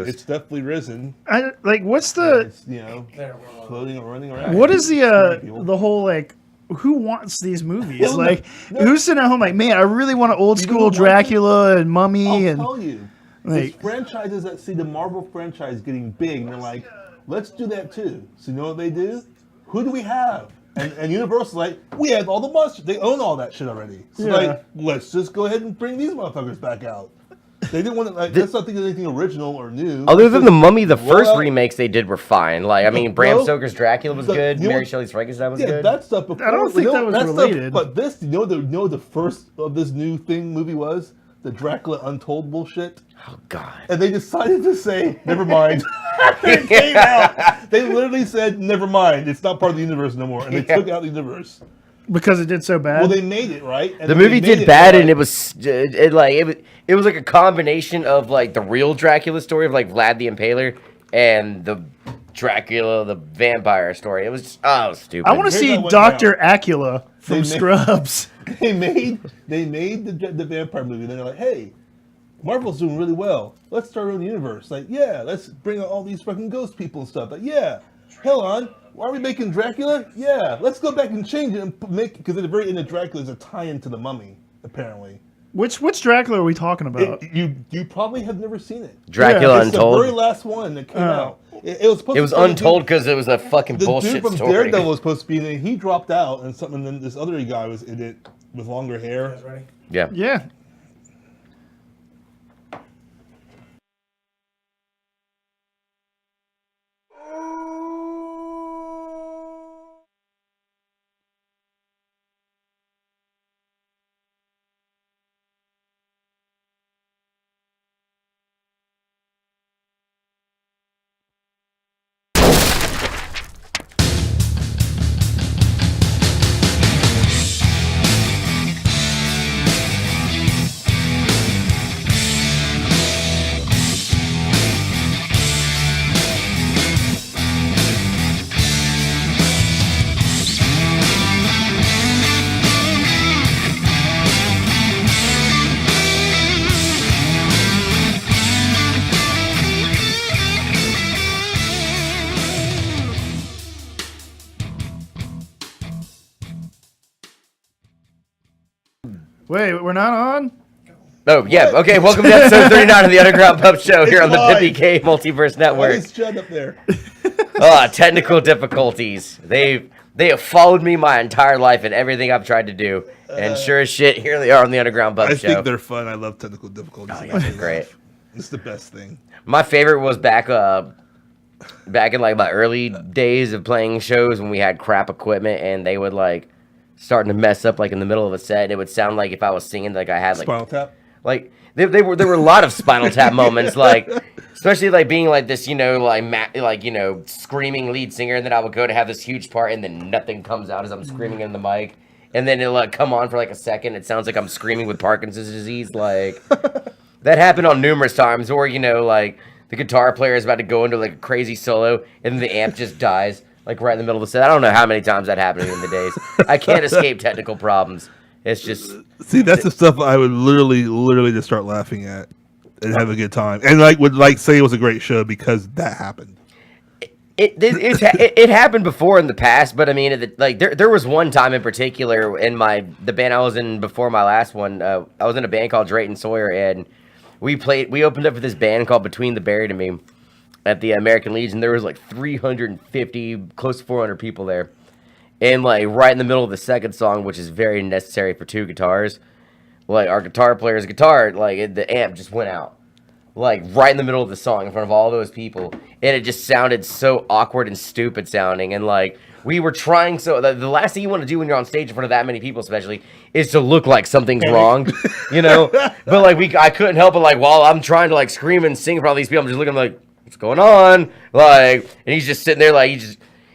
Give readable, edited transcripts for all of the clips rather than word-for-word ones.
Coast. It's definitely risen. What's the? It's, floating and running around. What is the whole like? Who wants these movies? Like, who's sitting at home like, man, I really want an old school Dracula and Mummy. I'll tell you, these franchises that see the Marvel franchise getting big, and they're like, let's do that too. So you know what they do? Who do we have? And Universal's like, we have all the monsters. They own all that shit already. So like, let's just go ahead and bring these motherfuckers back out. They didn't want to, like, let's not think of anything original or new. Other than the Mummy, the first remakes they did were fine. Like, I mean, Bram Stoker's Dracula was good. Mary Shelley's Frankenstein was good. Yeah, that stuff before. I don't think that was related. But this, you know the first of this new thing movie was? The Dracula Untold bullshit. Oh, God. And they decided to say, never mind. It came out. They literally said, never mind. It's not part of the universe no more. And they took out the universe. Because it did so bad. Well, they made it, right? And the movie did bad, and it was like a combination of like the real Dracula story of like Vlad the Impaler and the Dracula the vampire story. It was just, stupid. I want to see Dr. Acula from Scrubs. They made the vampire movie, and they're like, hey, Marvel's doing really well. Let's start our own universe. Like, yeah, let's bring out all these fucking ghost people and stuff. Like, yeah, hell on. Why are we making Dracula? Yeah, let's go back and change it and make, because at the very end of Dracula is a tie-in to the Mummy, apparently. Which Dracula are we talking about? You probably have never seen it. Dracula Untold. It's the very last one that came out. It was supposed. It was untold because it was a fucking bullshit dude from story. Daredevil was supposed to be in it. He dropped out, and then this other guy was in it with longer hair. Yeah. Yeah. Wait, we're not on? Oh, yeah. Okay, welcome to episode 39 of the Underground Pub Show here on the PPK Multiverse Network. Why is Judd up there? Technical difficulties. They have followed me my entire life and everything I've tried to do. And sure as shit, here they are on the Underground Pub Show. I think they're fun. I love technical difficulties. Oh, yeah, they're great. It's the best thing. My favorite was back in like my early days of playing shows when we had crap equipment and they would like starting to mess up like in the middle of a set. And it would sound like if I was singing like I had like Spinal Tap. Like there were a lot of Spinal Tap moments, like especially like being like this, screaming lead singer, and then I would go to have this huge part, and then nothing comes out as I'm screaming in the mic, and then it'll like come on for like a second. It sounds like I'm screaming with Parkinson's disease. Like that happened on numerous times, or like the guitar player is about to go into like a crazy solo, and the amp just dies like right in the middle of the set. I don't know how many times that happened in the days. I can't escape technical problems. It's just that's the stuff I would literally just start laughing at and have a good time, and would say it was a great show because that happened. It happened before in the past, but I mean, there was one time in particular in the band I was in before my last one. I was in a band called Drayton Sawyer, and we opened up for this band called Between the Buried and Me at the American Legion. There was like 350, close to 400 people there. And, like, right in the middle of the second song, which is very necessary for two guitars, like, our guitar player's guitar, like, the amp just went out. Like, right in the middle of the song in front of all those people. And it just sounded so awkward and stupid sounding. And, like, we were trying the last thing you want to do when you're on stage in front of that many people, especially, is to look like something's wrong, But, like, I couldn't help it, like, while I'm trying to, like, scream and sing in front of these people, I'm just looking like, what's going on? Like, and he's just sitting there, like,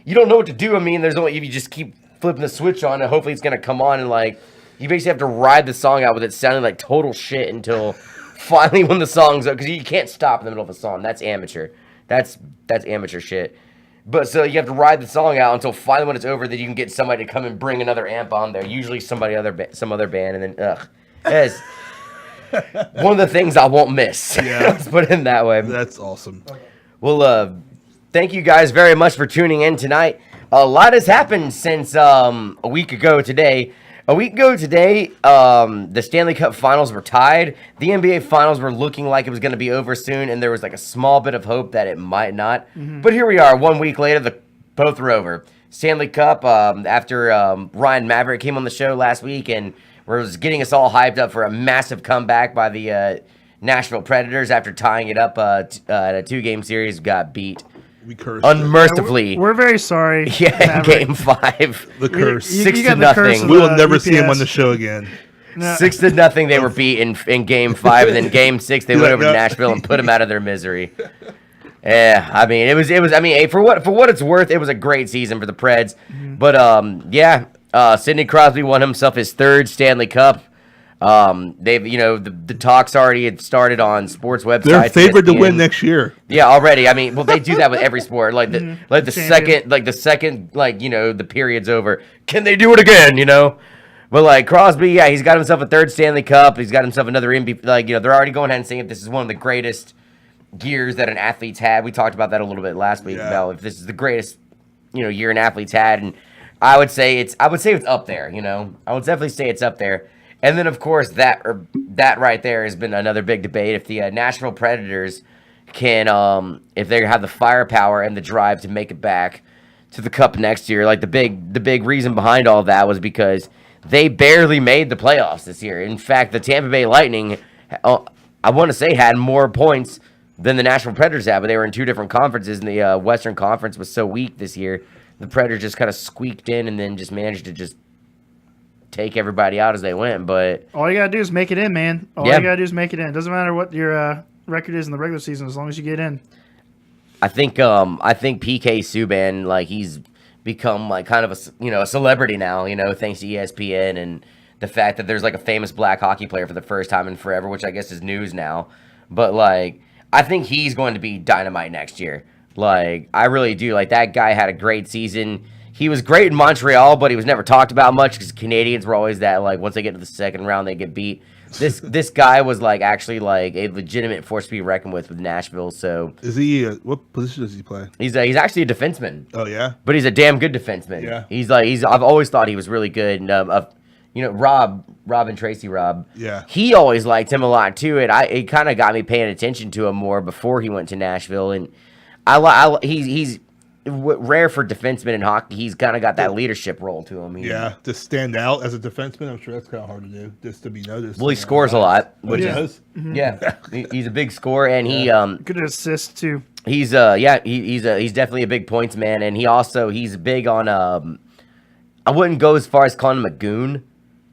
you don't know what to do. I mean, you just keep flipping the switch on, and hopefully it's going to come on, and, like, you basically have to ride the song out with it sounding like total shit until finally when the song's up, because you can't stop in the middle of a song. That's amateur. That's amateur shit. But so you have to ride the song out until finally when it's over that you can get somebody to come and bring another amp on there, usually some other band, and then, one of the things I won't miss. Yeah. Let's put it in that way. That's awesome. Well, thank you guys very much for tuning in tonight. A lot has happened since a week ago today. A week ago today, the Stanley Cup Finals were tied. The NBA Finals were looking like it was going to be over soon, and there was like a small bit of hope that it might not. But here we are, 1 week later, both are over. Stanley Cup, after Ryan Maverick came on the show last week and was getting us all hyped up for a massive comeback by the Nashville Predators after tying it up at a 2-game series, got beat We cursed. unmercifully. We're very sorry. Yeah, in Maverick. Game 5. The curse. You 6 got to the curse nothing. of We will the never see him UPS. on the show again. No. 6 to nothing. They were beat in Game 5, and then Game 6 they went over to Yeah. Nashville and put them out of their misery. Yeah, I mean it was. I mean, hey, for what it's worth, it was a great season for the Preds. But Sidney Crosby won himself his 3rd Stanley Cup. They've the talks already had started on sports websites. They're favored to ESPN. win next year. Yeah, already. I mean, well, they do that with every sport. Like the Champion. second the period's over. Can they do it again? But like Crosby, yeah, he's got himself a 3rd Stanley Cup. He's got himself another MVP. They're already going ahead and saying if this is one of the greatest years that an athlete's had. We talked about that a little bit last week about if this is the greatest year an athlete's had, and I would say it's up there. I would definitely say it's up there. And then of course that right there has been another big debate. If the Nashville Predators can, if they have the firepower and the drive to make it back to the Cup next year, like the big reason behind all that was because they barely made the playoffs this year. In fact, the Tampa Bay Lightning, I want to say, had more points than the Nashville Predators had, but they were in 2 different conferences, and the Western Conference was so weak this year. The Predators just kind of squeaked in and then just managed to just take everybody out as they went. But All you gotta do is make it in, man. All Yeah. you gotta do is make it in. Doesn't matter what your record is in the regular season, as long as you get in. I think PK Subban, like, he's become like kind of a celebrity now, thanks to ESPN and the fact that there's like a famous black hockey player for the first time in forever, which I guess is news now. But like, I think he's going to be dynamite next year. Like, I really do. Like, that guy had a great season. He was great in Montreal, but he was never talked about much because Canadians were always that, like, once they get to the second round, they get beat. This guy was like actually like a legitimate force to be reckoned with Nashville. So Is he? What position does he play? he's actually a defenseman, Oh yeah. but he's a damn good defenseman. Yeah. I've always thought he was really good. And Rob and Tracy Rob. Yeah. He always liked him a lot too, and it kind of got me paying attention to him more before he went to Nashville. And he's rare for defensemen in hockey. He's kind of got that leadership role to him. Yeah, to stand out as a defenseman, I'm sure that's kind of hard to do, just to be noticed. Well, he scores a lot, which He is does. yeah. He's a big scorer, and Good assist too. he's definitely a big points man, and he's big on I wouldn't go as far as calling him a goon,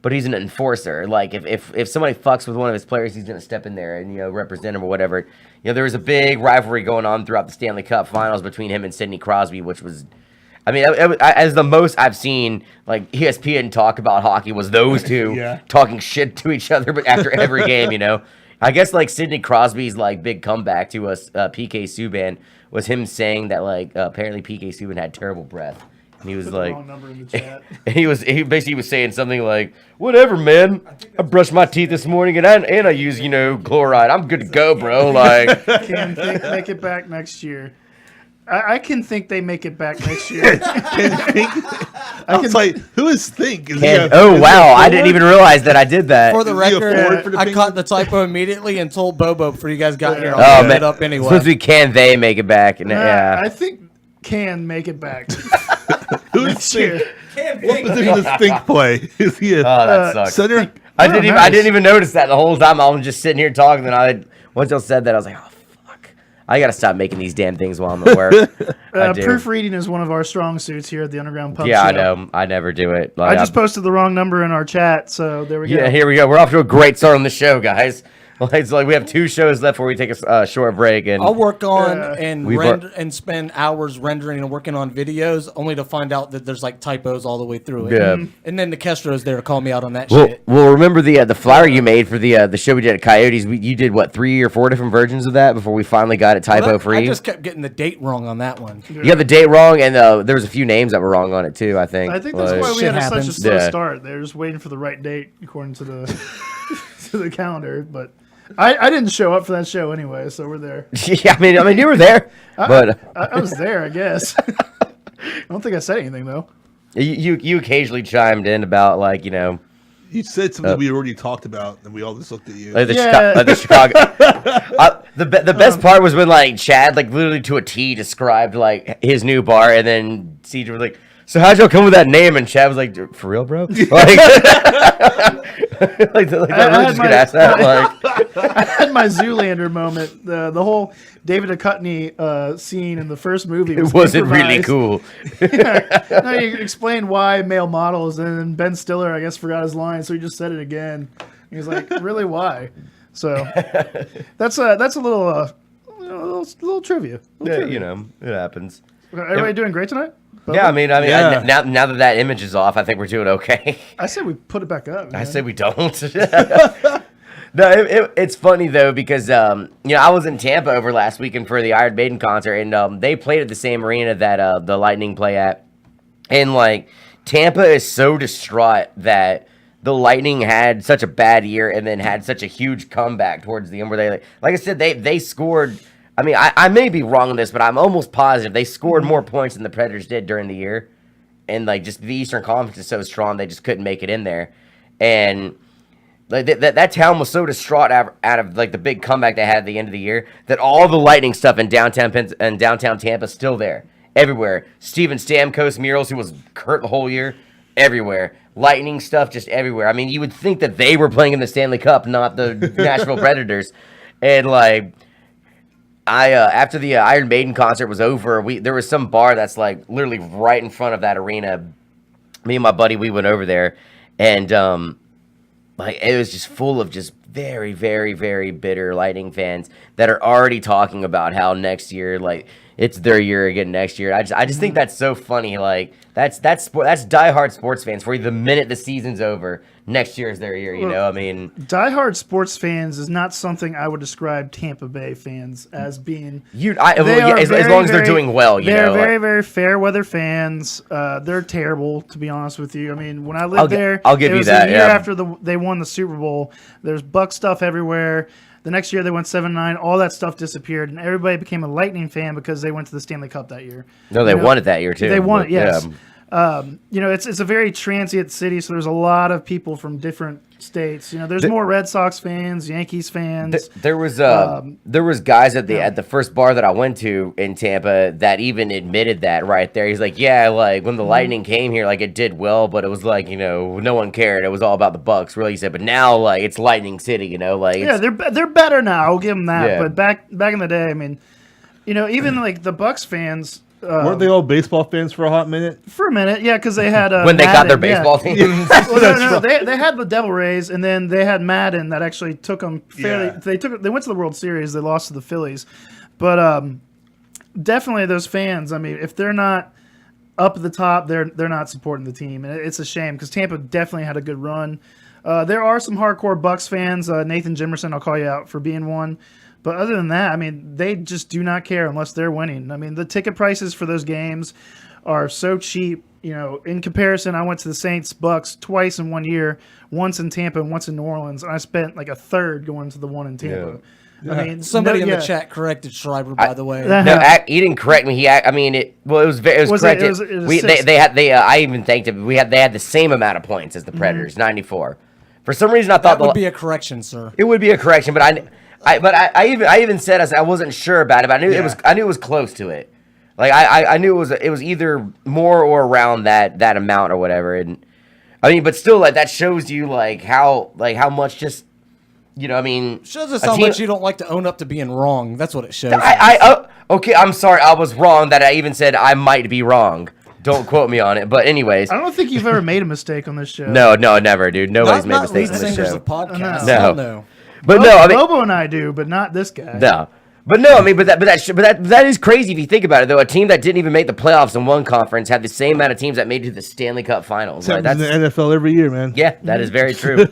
but he's an enforcer. Like if somebody fucks with one of his players, he's gonna step in there and represent him or whatever. There was a big rivalry going on throughout the Stanley Cup Finals between him and Sidney Crosby, which was, I mean, as the most I've seen like ESPN talk about hockey was those two Yeah. talking shit to each other, but after every game, I guess like Sidney Crosby's like big comeback to us, PK Subban, was him saying that like apparently PK Subban had terrible breath. And he was Put the like, wrong number in the chat. he basically was saying something like, "Whatever, man. I brushed my teeth this morning and I use chloride. I'm good to go, bro." Like, Can think make it back next year. I can think they make it back next year. I was like, who is Think? Is he and, a- oh is he wow, a I didn't forward? even realize that I did that. For the Is he a record, forward for the I Penguins? caught the typo immediately and told Bobo before you guys got here. Oh I'll look man, it up anyway. supposed to be can they make it back? And, yeah, I think can make it back. Who is next year. Think? What position does Think play? Is he a that sucks. center? I Oh, didn't nice. even notice that the whole time. I was just sitting here talking. And once y'all said that, I was like, oh fuck, I gotta stop making these damn things while I'm at work. I do. Proofreading is one of our strong suits here at the Underground Pub Yeah, Show. I know. I never do it. I Like, just posted the wrong number in our chat, so there we go. Yeah, here we go. We're off to a great start on the show, guys. It's like we have 2 shows left before we take a short break, and I'll work on We've and spend hours rendering and working on videos, only to find out that there's like typos all the way through it. Yeah. And then the Kestro's there to call me out on that Well, shit. remember the flyer you made for the show we did at Coyotes. You did what, 3 or 4 different versions of that before we finally got it typo I free. just kept getting the date wrong on that one. You got the date wrong, and there was a few names that were wrong on it too. I think. I think that's Like- why we Shit had such a happens. slow Yeah. start. They're just waiting for the right date, according to the. to the calendar, but I didn't show up for that show anyway, so we're there. Yeah, I mean, you were there, but I was there, I guess. I don't think I said anything though. you occasionally chimed in about like You said something we already talked about, and we all just looked at you. like the, Yeah. the Chicago. The best part was when like Chad like literally to a T described like his new bar, and then CJ was like, "So how'd y'all come with that name?" And Chad was like, "For real, bro?" Like, like I really just could ask that. Like, I had my Zoolander moment. The whole David Duchovny scene in the first movie it wasn't really improvised. cool. No, you explained why male models, and then Ben Stiller, I guess, forgot his line, so he just said it again. He was like, "Really, why?" So that's a little trivia. Yeah, it happens. Everybody doing great tonight? Yeah, I mean, Yeah. now that that image is off, I think we're doing okay. I said we put it back up. I man. say we don't. No, it's funny though because I was in Tampa over last weekend for the Iron Maiden concert, and they played at the same arena that the Lightning play at, and like Tampa is so distraught that the Lightning had such a bad year and then had such a huge comeback towards the end where they like I said they scored. I mean, I may be wrong on this, but I'm almost positive they scored more points than the Predators did during the year. And, like, just the Eastern Conference is so strong, they just couldn't make it in there. And, like, that town was so distraught out of, like, the big comeback they had at the end of the year that all the Lightning stuff in downtown Tampa is still there. Everywhere. Steven Stamkos murals, who was hurt the whole year, everywhere. Lightning stuff just everywhere. I mean, you would think that they were playing in the Stanley Cup, not the Nashville Predators. And, like... after the Iron Maiden concert was over, there was some bar that's like literally right in front of that arena. Me and my buddy, we went over there, and like it was just full of just very, very, very bitter Lightning fans that are already talking about how next year, like it's their year again next year. I just think that's so funny. Like that's diehard sports fans for you. The minute the season's over, next year is their year. You know, I mean, diehard sports fans is not something I would describe Tampa Bay fans as being. As long as they're doing well, they're very, like, very fair weather fans. They're terrible, to be honest with you. I mean, when I lived there, I'll give it you was that. a year Yeah. after they won the Super Bowl. There's Buck stuff everywhere. The next year they went 7-9. All that stuff disappeared, and everybody became a Lightning fan because they went to the Stanley Cup that year. No, they won it that year too. They won but, it, yes. yeah. It's a very transient city, so there's a lot of people from different states. There's more Red Sox fans, Yankees fans. There was guys at the first bar that I went to in Tampa that even admitted that right there. He's like, yeah, like when the Lightning came here, like it did well, but it was like no one cared. It was all about the Bucks, really. He said, but now like it's Lightning City, like yeah, they're better now. I'll give them that. Yeah. But back in the day, I mean, even like the Bucks fans. Weren't they all baseball fans for a hot minute? For a minute, yeah, because they had when they got their Madden, baseball teams. Well, no, they had the Devil Rays, and then they had Madden that actually took them fairly. Yeah. They went to the World Series. They lost to the Phillies, but definitely those fans. I mean, if they're not up at the top, they're not supporting the team, and it's a shame because Tampa definitely had a good run. There are some hardcore Bucks fans. Nathan Jimerson, I'll call you out for being one. But other than that, I mean, they just do not care unless they're winning. I mean, the ticket prices for those games are so cheap. In comparison, I went to the Saints-Bucks twice in 1 year, once in Tampa and once in New Orleans, and I spent like a third going to the one in Tampa. Yeah. I mean, Somebody in the chat corrected Schreiber, by the way. No, he didn't correct me. It was corrected. It was I even thanked him. They had the same amount of points as the Predators, 94. For some reason, I thought That would be a correction, sir. it would be a correction, but I even said I wasn't sure about it. But I knew it was close to it. Like I knew it was either more or around that amount or whatever. And I mean, but still, like that shows you how much just Shows us how much you don't like to own up to being wrong. That's what it shows. Okay, I'm sorry, I was wrong that I even said I might be wrong. Don't quote me on it. But anyways, I don't think you've ever made a mistake on this show. no, never, dude. Nobody's made mistakes on this singers show. of podcasts. No. No. But no, I mean, Bobo and I do, but not this guy. no. But no, I mean, but that is crazy if you think about it. Though a team that didn't even make the playoffs in one conference had the same amount of teams that made it to the Stanley Cup Finals. Like, Happens in the NFL every year, man. yeah, that is very true.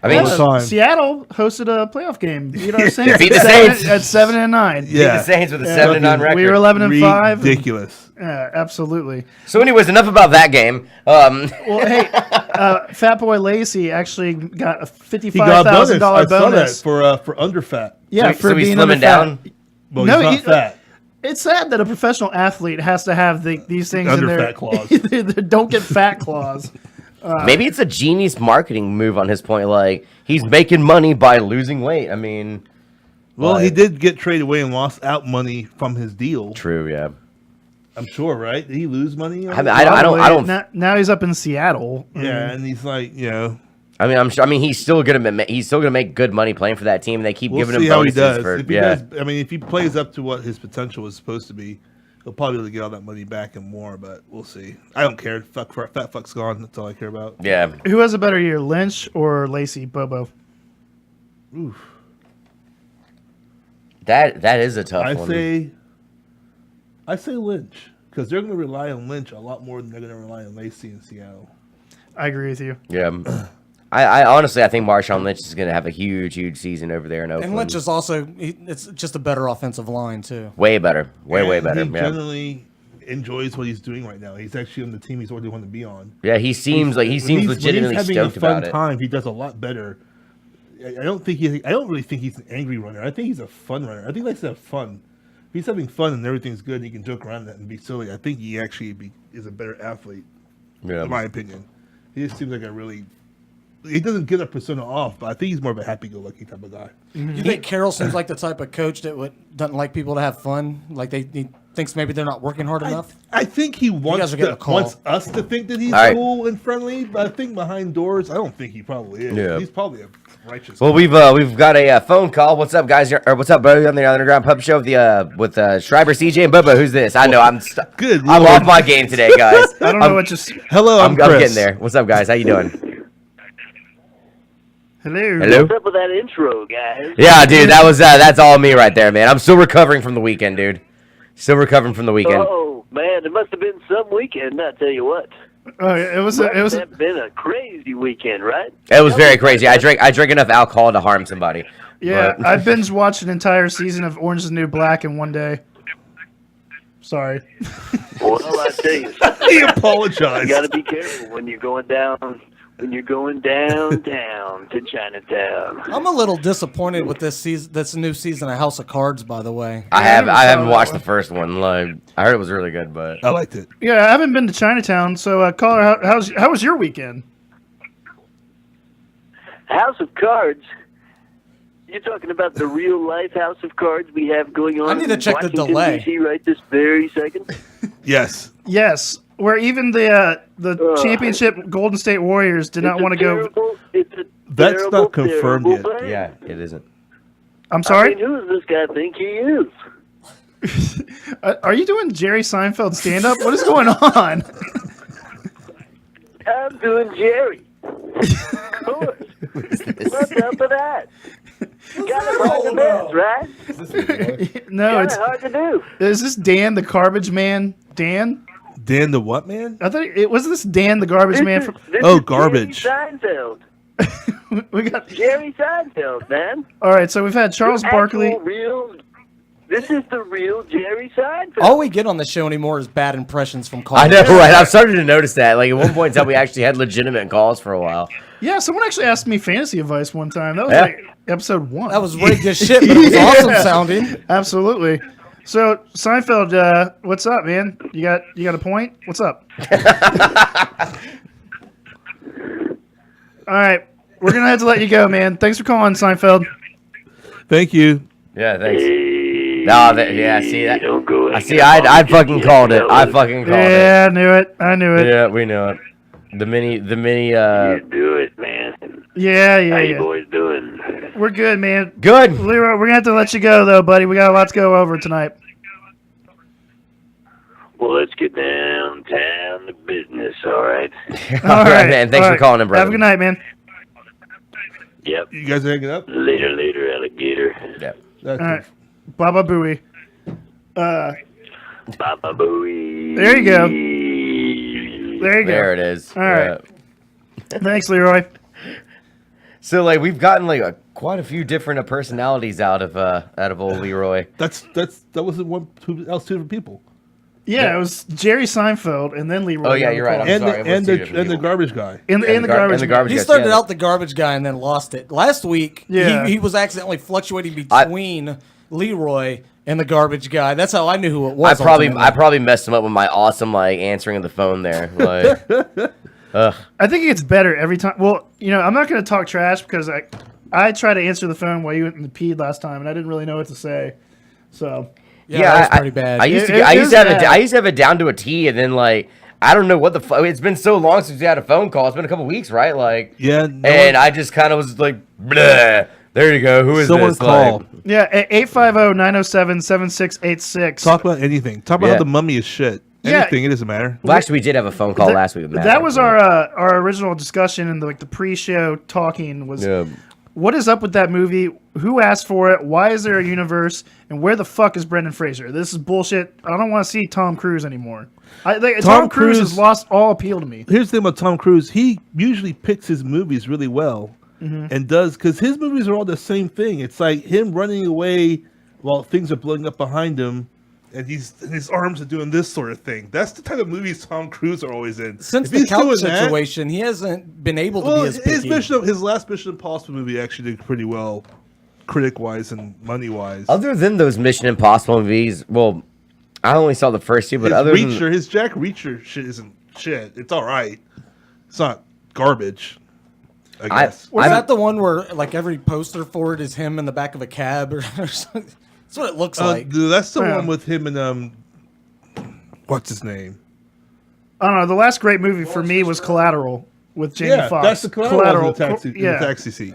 I mean, all the time. Seattle hosted a playoff game. You know what I'm saying? Beat the Saints. At 7-9. beat the Saints with a 7-9 record. We were 11-5. Ridiculous. Yeah, absolutely. So, anyways, enough about that game. Well, hey, Fat Boy Lacey actually got a He got a bonus. $55,000 I saw that bonus. for underfat. Yeah, so for he's being slimming underfat. down. Well, No, he's not he- fat. It's sad that a professional athlete has to have these things in their Underfat clause. the don't get fat clause. Maybe it's a genius marketing move on his point. Like, he's making money by losing weight. I mean, Well, But- he did get traded away and lost out money from his deal. true, yeah. I'm sure, right? Did he lose money? I mean, I don't. Probably. Now he's up in Seattle. Yeah, and he's like, I mean, I'm sure. I mean, he's still gonna make good money playing for that team. They keep we'll giving him see how he bonuses does. for If he yeah. does. I mean, if he plays up to what his potential was supposed to be, he'll probably be able to get all that money back and more. But we'll see. I don't care. Fat fuck's gone. That's all I care about. Yeah. Who has a better year, Lynch or Lacey Bobo? Oof. That is a tough I one. say Lynch because they're going to rely on Lynch a lot more than they're going to rely on Lacey in Seattle. I agree with you. Yeah. I honestly, I think Marshawn Lynch is going to have a huge season over there in Oakland. And Lynch is also, it's just a better offensive line, too. way better, way And better. He Yeah. generally enjoys what he's doing right now. He's actually on the team he's already want to be on. Yeah, he seems When legitimately he's having stoked a fun about it. time. He does a lot better. I don't really think he's an angry runner. I think he's a fun runner. I think he likes to have fun. If he's having fun and everything's good, he can joke around that and be silly. I think he actually is a better athlete, Yeah. in my opinion. He just seems like he doesn't get a persona off, but I think he's more of a happy-go-lucky type of guy. You think Carroll seems like the type of coach that doesn't like people to have fun? Like he thinks maybe they're not working hard enough? I think he guys wants are getting a call. us to think that he's All right. cool and friendly, but I think behind doors, I don't think he probably is. Yeah. He's probably a righteous. Well, we've got a phone call. What's up, guys? Or what's up, bro? On the Underground Pub Show with Schreiber, CJ, and Bubba. Who's this? I know Good I'm Lord. off my game today, guys. I don't know what just. Hello, I'm Chris. getting there. What's up, guys? How you doing? Hello. Hello. What's up with that intro, guys? Yeah, dude, that's all me right there, man. I'm still recovering from the weekend, dude. Still recovering from the weekend. Oh man, it must have been some weekend. I tell you what, Oh, it was. It was. Must have been a crazy weekend, right? It was very crazy. I drank enough alcohol to harm somebody. Yeah, But- I binge watched an entire season of Orange is the New Black in one day. Sorry. Well, I tell you, He you apologized. got to be careful when you're going down. When you're going downtown to Chinatown. I'm a little disappointed with this new season of House of Cards, by the way. I haven't haven't saw watched that the first one. Like, I heard it was really good, but I liked it. Yeah, I haven't been to Chinatown, so caller, how was your weekend? House of Cards. You're talking about the real life House of Cards we have going on. I need to in check the Washington, delay. DC right this very second. Yes. Yes, where even the championship Golden State Warriors did not want to go. It's a That's terrible, not confirmed terrible yet. plan. yeah, it isn't. I'm I sorry. mean, who does this guy think he is? Are you doing Jerry Seinfeld stand up? What is going on? I'm doing Jerry. Of course. What's up with that? Kind of hard to miss, right? No, Kind it's of hard to do. is this Dan the Garbage Man? Dan? Dan the what man? I thought it was this Dan the Garbage Man. From, This Oh, is garbage. Jerry Seinfeld. we got. Jerry Seinfeld, man. All right, so we've had Charles Actual Barkley. This is the real Jerry Seinfeld. All we get on the show anymore is bad impressions from callers. I know, right? I've started to notice that. Like, at one point in time, we actually had legitimate calls for a while. Yeah, someone actually asked me fantasy advice one time. That was Yeah. like episode 1. That was rigged as shit, but it was awesome sounding. Absolutely. So Seinfeld, what's up, man? You got a point? What's up? All right, we're gonna have to let you go, man. Thanks for calling, Seinfeld. Thank you. Yeah, thanks. Hey, No, yeah, see that? don't go I see. I fucking called it. I fucking called it. Yeah, I knew it. I knew it. Yeah, we know it. The mini. You do it, man. Yeah, How you yeah. boys doing? We're good, man. Good. Leroy, we're gonna have to let you go though, buddy. We got a lot to go over tonight. Well, let's get downtown to business, all right? All right, man. Thanks all for calling in, brother. Have a good night, man. Yep. You guys are hanging up? Later, alligator. Yeah. That's All right, Baba Booey. Baba Booey. There you go. There you go. There it is. All right. Thanks, Leroy. So like we've gotten like quite a few different personalities out of old Leroy. That wasn't two different people. Yeah, it was Jerry Seinfeld and then Leroy. Oh, yeah, you're right. I'm And sorry, it was and two the different and the people. garbage guy. And the garbage. garbage He guy, started yeah. out the garbage guy and then lost it. Last week, Yeah. he was accidentally fluctuating between Leroy and the garbage guy. That's how I knew who it was. ultimately. I probably messed him up with my awesome like answering of the phone there. Like, I think it gets better every time. Well, I'm not going to talk trash because I tried to answer the phone while you went in the peed last time, and I didn't really know what to say. So Yeah, that was pretty bad. I used to It I used is to have bad. it. I used to have it down to a T, and then like I don't know what the fuck. It's been so long since we had a phone call. It's been a couple weeks, right? Like Yeah, and I just kind of was like, bleh. There you go. Who is someone this? call. Like, yeah, 850-907-7686. Talk about anything. Talk about Yeah. how the mummy is shit. Yeah. Anything. It doesn't matter. well, actually, we did have a phone call That- last week with Matt. That was our original discussion and the pre-show talking was Yeah. what is up with that movie? Who asked for it? Why is there a universe? And where the fuck is Brendan Fraser? This is bullshit. I don't want to see Tom Cruise anymore. Tom Cruise has lost all appeal to me. Here's the thing about Tom Cruise. He usually picks his movies really well and does, because his movies are all the same thing. It's like him running away while things are blowing up behind him, and his arms are doing this sort of thing. That's the type of movies Tom Cruise are always in. Since If the he's couch doing that- situation, he hasn't been able to well, be as picky. his last Mission Impossible movie actually did pretty well, critic-wise and money-wise. Other than those Mission Impossible movies, well, I only saw the first two, but His other Reacher, than his Jack Reacher shit isn't shit. It's all right. It's not garbage, I guess. Was that the one where like every poster for it is him in the back of a cab or something? That's what it looks like. Dude, that's the Yeah. one with him and what's his name? I don't know. The last great movie for me was Collateral with Jamie Foxx. that's the Collateral in the taxi, in Yeah, the taxi seat.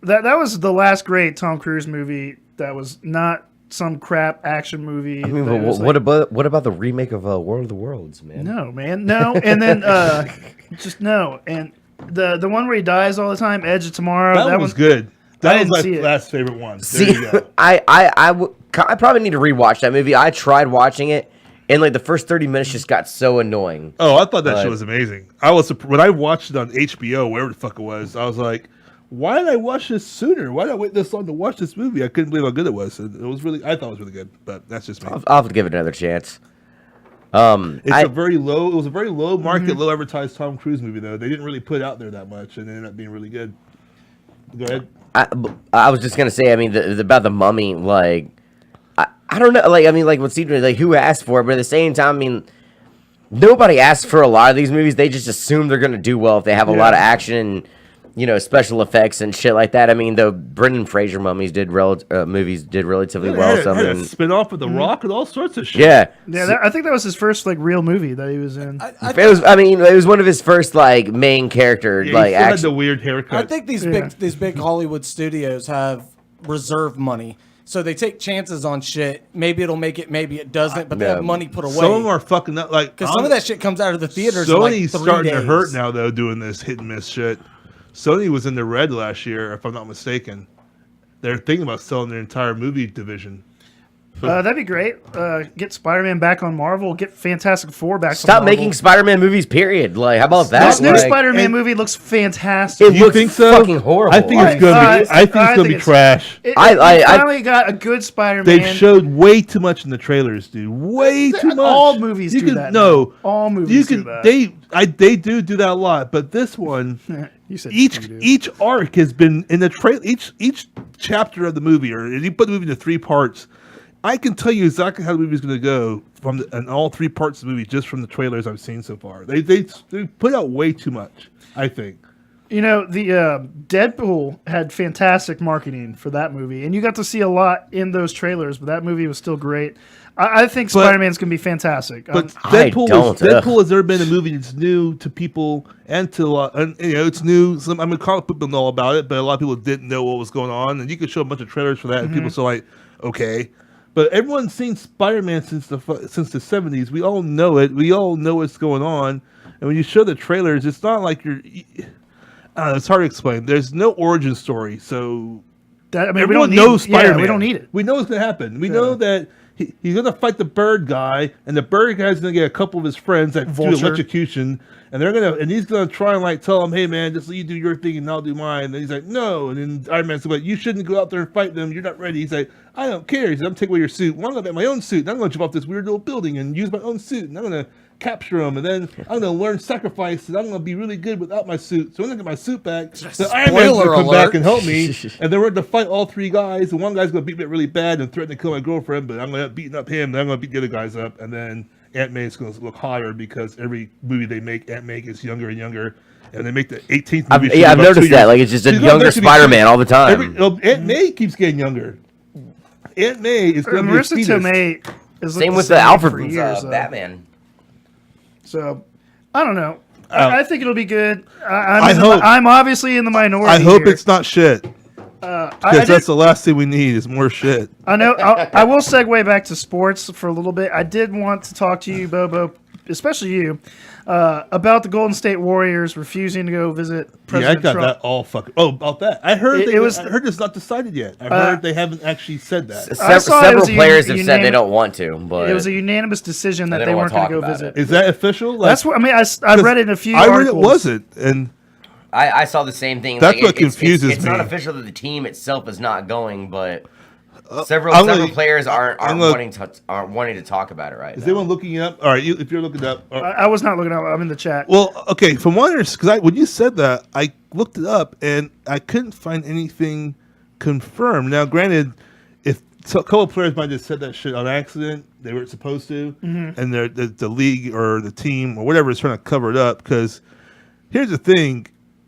that was the last great Tom Cruise movie. That was not some crap action movie. I mean, that was what about the remake of World of the Worlds, man? No, man, no. And then just no. And the one where he dies all the time, Edge of Tomorrow. That one was good. I That was didn't my see it. last favorite one. There See, you go. I probably need to rewatch that movie. I tried watching it, and like the first 30 minutes just got so annoying. Oh, I thought that But- shit was amazing. I was when I watched it on HBO, wherever the fuck it was. I was like, why did I watch this sooner? Why did I wait this long to watch this movie? I couldn't believe how good it was. It was really. I thought it was really good, but that's just me. I'll have to give it another chance. It's I- a very low. It was a very low market, low advertised Tom Cruise movie, though. They didn't really put it out there that much, and it ended up being really good. Go ahead. I was just gonna say, I mean, about the Mummy, like, I don't know, like, I mean, like, what Steve, like, who asked for it, but at the same time, I mean, nobody asks for a lot of these movies. They just assume they're gonna do well if they have a lot of action and, special effects and shit like that. I mean, the Brendan Fraser movies movies did relatively well. So I had a mean, spin off with The Rock and all sorts of shit. yeah, Yeah, I think that was his first real movie that he was in. it was one of his first like main character Yeah, like he still had action. the weird haircut. I think these big Hollywood studios have reserve money, so they take chances on shit. Maybe it'll make it, maybe it doesn't, but they Yeah. have money put away. some of them are fucking up. Like Because some of that shit comes out of the theaters. in Sony's like 3 starting to days. hurt now, though, doing this hit and miss shit. Sony was in the red last year, if I'm not mistaken. They're thinking about selling their entire movie division. That'd be great. Get Spider-Man back on Marvel. Get Fantastic Four back. Stop on Marvel. making Spider-Man movies. Period. Like, how about that? This new Like, Spider-Man and- movie looks fantastic. It You looks think so? fucking horrible. I think it's gonna be. I think it's gonna be trash. It I finally got a good Spider-Man. They've showed way too much in the trailers, dude. Way too much. All movies you do can, that No, now. All movies you do can. that. They do that a lot, but this one, You said each you do. each arc has been in the trailer. Each chapter of the movie, or if you put the movie into 3 parts, I can tell you exactly how the movie's going to go in all 3 parts of the movie just from the trailers I've seen so far. They put out way too much, I think. The Deadpool had fantastic marketing for that movie, and you got to see a lot in those trailers. But that movie was still great. I think Spider-Man's gonna be fantastic. But I don't, Deadpool has never been a movie that's new to people and to a lot, and it's new. Comic people know about it, but a lot of people didn't know what was going on. And you could show a bunch of trailers for that, and people are like, okay. But everyone's seen Spider-Man since the 70s. We all know it. We all know what's going on. And when you show the trailers, it's not like you're. It's hard to explain. There's no origin story, so everyone knows Spider-Man. Yeah, we don't need it. We know what's going to happen. We know that he's going to fight the bird guy, and the bird guy's going to get a couple of his friends that do Vulture. electrocution, and he's gonna try and like tell him, hey man, just you do your thing and I'll do mine. And he's like, no. And then Iron Man's like, you shouldn't go out there and fight them. You're not ready. He's like, I don't care. He said, I'm taking away your suit. Well, I'm gonna make my own suit. And I'm gonna jump off this weird little building and use my own suit. And I'm gonna capture him. And then I'm gonna learn sacrifice. And I'm gonna be really good without my suit. So when I get my suit back, the Iron Man's gonna come back and help me. And then we're gonna fight all 3 guys. And one guy's gonna beat me up really bad and threaten to kill my girlfriend. But I'm gonna beating up him. Then I'm gonna beat the other guys up. And then Aunt May is going to look higher because every movie they make, Aunt May gets younger and younger, and they make the 18th movie. I've noticed that. Like it's just a younger Spider-Man all the time. Aunt May keeps getting younger. Aunt May is going to be a Marissa Tomei is Same the with the same Alfred for years, though. Batman. So I don't know. I think it'll be good. I hope. I'm obviously in the minority. I hope here. it's not shit. Because that's the last thing we need is more shit. I know. I will segue back to sports for a little bit. I did want to talk to you, Bobo, especially you, about the Golden State Warriors refusing to go visit President Trump. Trump. That all fucking. Oh, about that. I heard I heard it's not decided yet. I heard they haven't actually said that. Several players have said they don't want to, but it was a unanimous decision that they weren't going to go visit. Is that official? Like, that's what I mean. I read it in a few. I articles. read it wasn't, and. I saw the same thing. That's what confuses me. It's not official that the team itself is not going, but several players aren't wanting to talk about it right now. Is now. anyone looking up? All right, if you're looking up. I was not looking up. I'm in the chat. Well, okay. From one because when you said that, I looked it up and I couldn't find anything confirmed. Now, granted, if a couple of players might have said that shit on accident, they weren't supposed to, and the league or the team or whatever is trying to cover it up. Because here's the thing.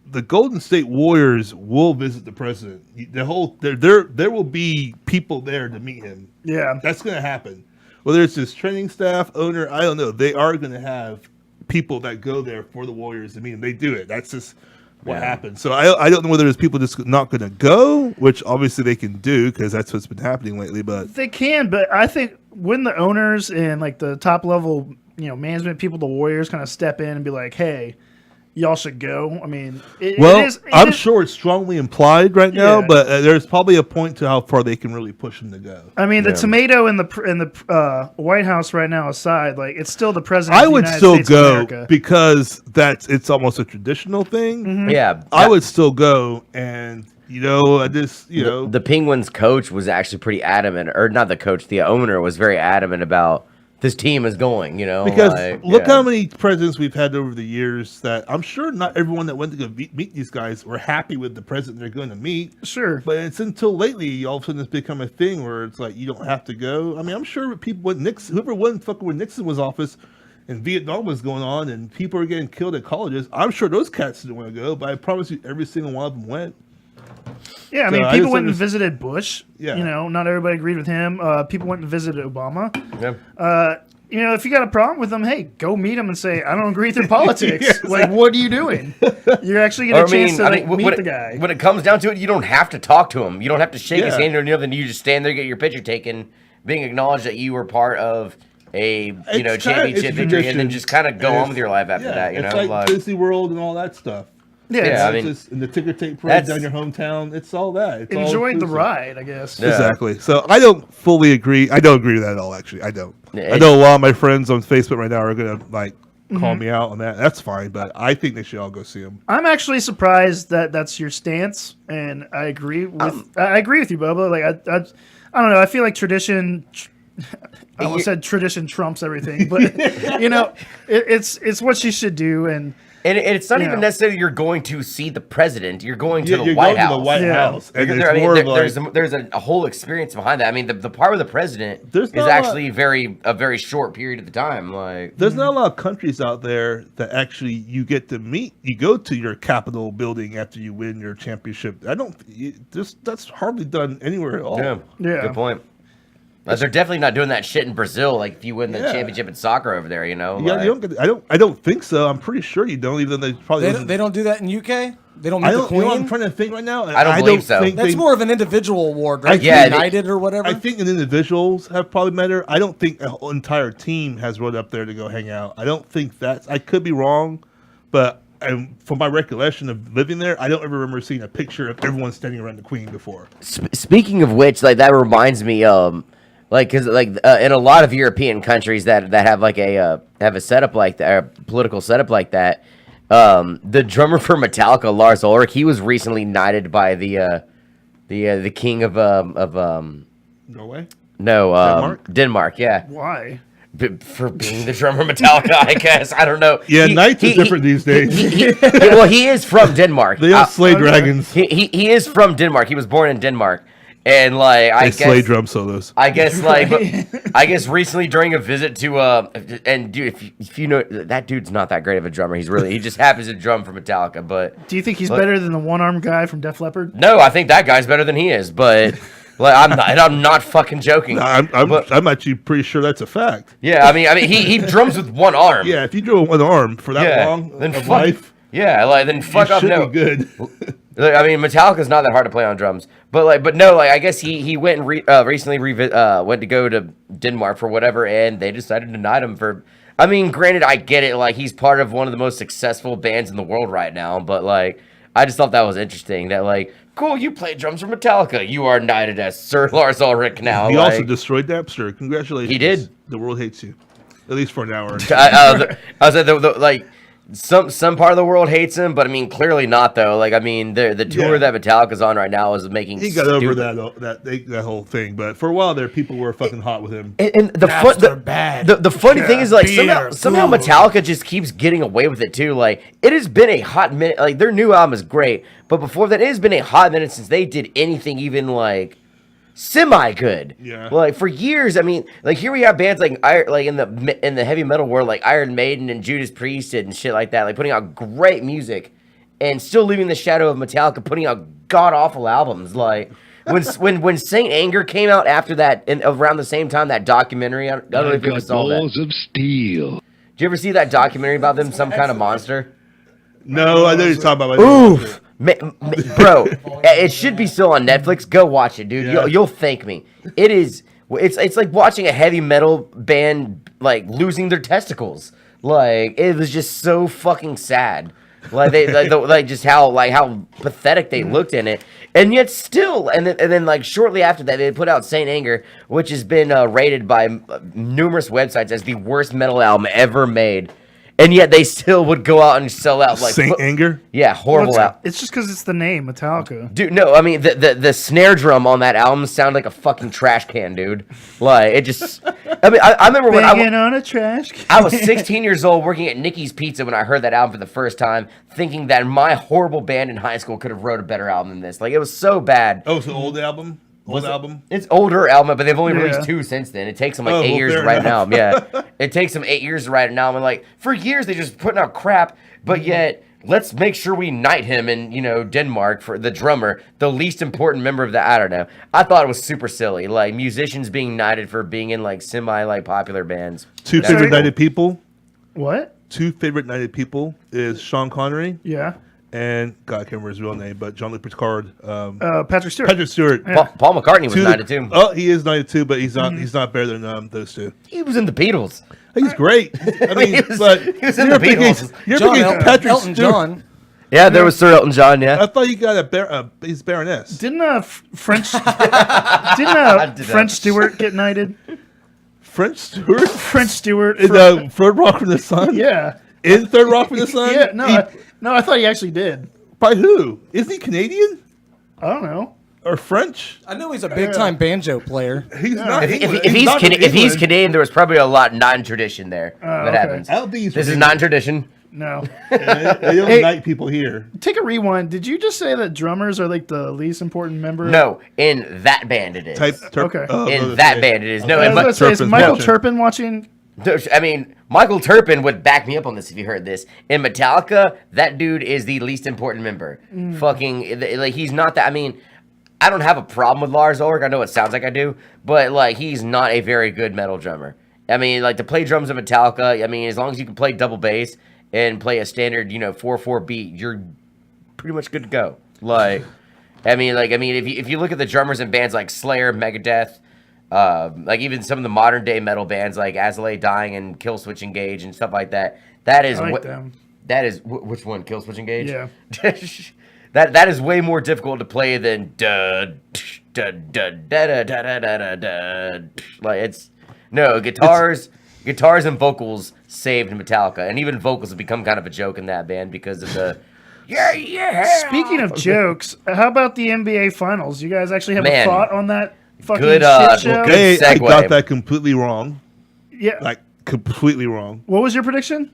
The Golden State Warriors will visit the president. There will be people there to meet him. Yeah, that's going to happen. Whether it's his training staff, owner, I don't know. They are going to have people that go there for the Warriors to meet him. They do it. That's just what happens. So I don't know whether there's people just not going to go, which obviously they can do because that's what's been happening lately. But they can. But I think when the owners and like the top level, management people, the Warriors kind of step in and be like, hey. Y'all should go. I mean, I'm sure it's strongly implied right now, but there's probably a point to how far they can really push him to go. I mean, the tomato in the White House right now aside, like it's still the president. I would of the still United States go of America. because it's almost a traditional thing. Mm-hmm. Yeah, I would still go, and I just the Penguins coach was actually pretty adamant, or not the coach, the owner was very adamant about. This team is going, because look how many presidents we've had over the years that I'm sure not everyone that went to go meet these guys were happy with the president they're going to meet. Sure. But it's until lately, all of a sudden it's become a thing where it's like, you don't have to go. I mean, I'm sure people when whoever won fucking when Nixon was office and Vietnam was going on and people were getting killed at colleges, I'm sure those cats didn't want to go, but I promise you every single one of them went. Yeah, I mean, people went and visited Bush. Yeah. Not everybody agreed with him. People went and visited Obama. Yeah. If you got a problem with them, hey, go meet them and say, I don't agree with their politics. Like, what are you doing? You're actually getting a chance to meet the guy. When it comes down to it, you don't have to talk to him. You don't have to shake his hand or anything. You just stand there, get your picture taken, being acknowledged that you were part of a championship victory, and then just kind of go on with your life after that. It's like Disney World and all that stuff. Yeah, I mean, and the ticker tape parade down your hometown. It's all that. It's enjoying the ride, I guess. Yeah. Exactly. So I don't fully agree. I don't agree with that at all. Actually, I don't. I know a lot of my friends on Facebook right now are gonna call me out on that. That's fine, but I think they should all go see him. I'm actually surprised that that's your stance, and I agree with you, Bubba. Like I don't know. I feel like tradition. I almost said tradition trumps everything, but it's what she should do, and it's not even necessarily you're going to see the president. You're going to the White House. To the White House. And there's a whole experience behind that. I mean, the part with the president is actually a very short period of the time. Like, there's not a lot of countries out there that actually you get to meet. You go to your Capitol building after you win your championship. That's hardly done anywhere at all. Yeah. Good point. They're definitely not doing that shit in Brazil. Like if you win the championship in soccer over there, I don't think so. I'm pretty sure you don't. Even though they don't do that in UK. They don't meet the Queen. I'm trying to think right now. I don't believe so. That's more of an individual award, right? United or whatever. I think individuals have probably met her. I don't think an entire team has rode up there to go hang out. I don't think that's. I could be wrong, but. And from my recollection of living there, I don't ever remember seeing a picture of everyone standing around the Queen before. Speaking of which, that reminds me, Like, cause like in a lot of European countries that have like have a setup like that, or a political setup like that, the drummer for Metallica, Lars Ulrich, he was recently knighted by the king of Norway. no Denmark? Denmark, yeah, Why? for being the drummer of Metallica, I guess. I don't know. Yeah, knights is different these days. Well, he is from Denmark. They all slay dragons. He is from Denmark. He was born in Denmark, and like They slay drum solos. I guess like I guess recently during a visit to and dude, if you know, that dude's not that great of a drummer. He just happens to drum for Metallica, but Do you think he's better than the one-armed guy from Def Leppard? no, I think that guy's better than he is. But like I'm not fucking joking. I'm actually pretty sure that's a fact. Yeah, I mean he drums with one arm. Yeah, if you drew one arm for that Yeah, long then of fuck. life, Yeah, like then fuck you off. should No, be good. Like, I mean, Metallica's not that hard to play on drums, but no, like I guess he went and recently went to go to Denmark for whatever, and they decided to knight him for. I mean, granted, I get it, like he's part of one of the most successful bands in the world right now, but like I just thought that was interesting. That like, cool, you play drums for Metallica, you are knighted as Sir Lars Ulrich now. He like, also destroyed Napster. Congratulations. He did. The world hates you, at least for an hour. I was like, like some part of the world hates him, but I mean, clearly not though. Like, I mean, the tour Yeah. that Metallica's on right now is making. He got over stupid- that whole thing, but for a while there, people were fucking hot with him. And the the funny thing is like somehow Metallica just keeps getting away with it too. Like it has been a hot minute. Like their new album is great, but before that, it has been a hot minute since they did anything even like semi good. Yeah. Like for years, I mean, like here we have bands like in the heavy metal world, like Iron Maiden and Judas Priest and shit like that, like putting out great music, and still leaving the shadow of Metallica putting out god awful albums. Like when Saint Anger came out after that, and around the same time that documentary, I don't know if you ever saw that. Balls of steel. Did you ever see that documentary about them, some kind of monster? No, I know you're talking about. Oof. Bro, it should be still on Netflix. Go watch it, dude. Yeah. You'll thank me. It's like watching a heavy metal band like losing their testicles. Like it was just so fucking sad. Like like just how pathetic they looked in it, and yet still, and then like shortly after that they put out Saint Anger, which has been rated by numerous websites as the worst metal album ever made. And yet they still would go out and sell out like Saint Anger. Yeah, horrible album. It's just because it's the name Metallica. Dude, no, I mean the snare drum on that album sounded like a fucking trash can, dude. Like it just. I mean, I remember when Banging on a trash can. I was 16 years old working at Nicky's Pizza when I heard that album for the first time, thinking that my horrible band in high school could have wrote a better album than this. Like it was so bad. Oh, it's an old album. Album. It's older album, but they've only released Yeah. 2 since then. It takes them like Oh, 8 well, years to fair write an enough. album. Yeah, it takes them 8 years to write an album. And like for years they just putting out crap, but yet let's make sure we knight him in Denmark for the drummer, the least important member of the. I don't know. I thought it was super silly, like musicians being knighted for being in like semi like popular bands. Two That's favorite cool. knighted people. What? Two favorite knighted people is Sean Connery Yeah. and God, I can't remember his real name, but Jean-Luc Picard. Patrick Stewart. Patrick Stewart. Paul McCartney was Two- knighted too. Oh, he is knighted too, but he's not. He's not better than those two. He was in the Beatles. He's great. I mean, He was- but he was in you're the thinking- Beatles. You're John thinking Patrick Elton Stewart. John. Yeah, there was Sir Elton John. Yeah. I thought you got he's Baroness. Didn't French did that. French Stewart get knighted? French Stewart French Stewart. in Third Rock from the Sun. Yeah. In Third Rock from the Sun. Yeah. No. He- I thought he actually did. by who? Isn't he Canadian I don't know. or French? I know he's a big time banjo player. He's not. If England. he's not from if he's England. Canadian, there was probably a lot non-tradition there that okay. happens. I don't think he's This from is England. non-tradition. No. They don't Hey. knight people here. Take a rewind. Did you just say that drummers are like the least important member? No, in that band it is. Okay. In that band it is. No, I was and gonna say, is Turpin's Michael watching. Turpin watching? I mean, Michael Turpin would back me up on this if you heard this. In Metallica, that dude is the least important member. Fucking, like, he's not that. I mean, I don't have a problem with Lars Ulrich. I know it sounds like I do, but, like, he's not a very good metal drummer. I mean, like, to play drums in Metallica, I mean, as long as you can play double bass and play a standard, 4/4 beat, you're pretty much good to go. Like, if you look at the drummers in bands like Slayer, Megadeth, like even some of the modern day metal bands like Azalea Dying and Killswitch Engage and stuff like that. That is I like them. That is which one? Killswitch Engage. Yeah. that is way more difficult to play than da da da da da da da da. Like it's no guitars and vocals saved Metallica, and even vocals have become kind of a joke in that band because of the Speaking of jokes, how about the NBA Finals? You guys actually have a Man. thought on that fucking Good, shit show? good Hey, I segue. got that completely wrong. Yeah. Like completely wrong. What was your prediction?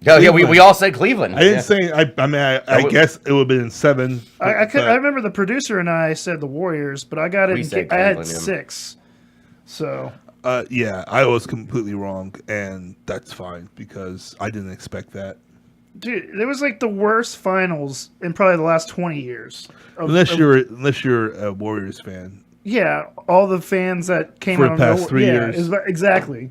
Oh yeah, we all said Cleveland. I didn't Yeah. say. I mean, I guess it would have been 7. I but- remember the producer and I said the Warriors, but I got We it. said I had Cleveland, yeah. 6. So Yeah, I was completely wrong, and that's fine because I didn't expect that. dude, it was like the worst finals in probably the last 20 years. Unless you're a Warriors fan. Yeah, all the fans that came For the out of past nowhere- 3 yeah, years. Exactly.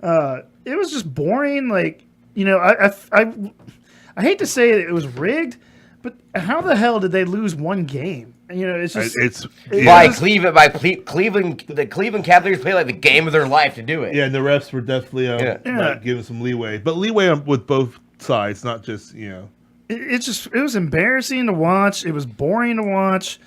It was just boring. Like, you know, I hate to say it was rigged, but how the hell did they lose one game? You know, it's just It's By yeah, Cleveland, the Cleveland Cavaliers play like the game of their life to do it. yeah. The refs were definitely Yeah. like, giving some leeway, but leeway with both sides, not just it was embarrassing to watch. It was boring to watch.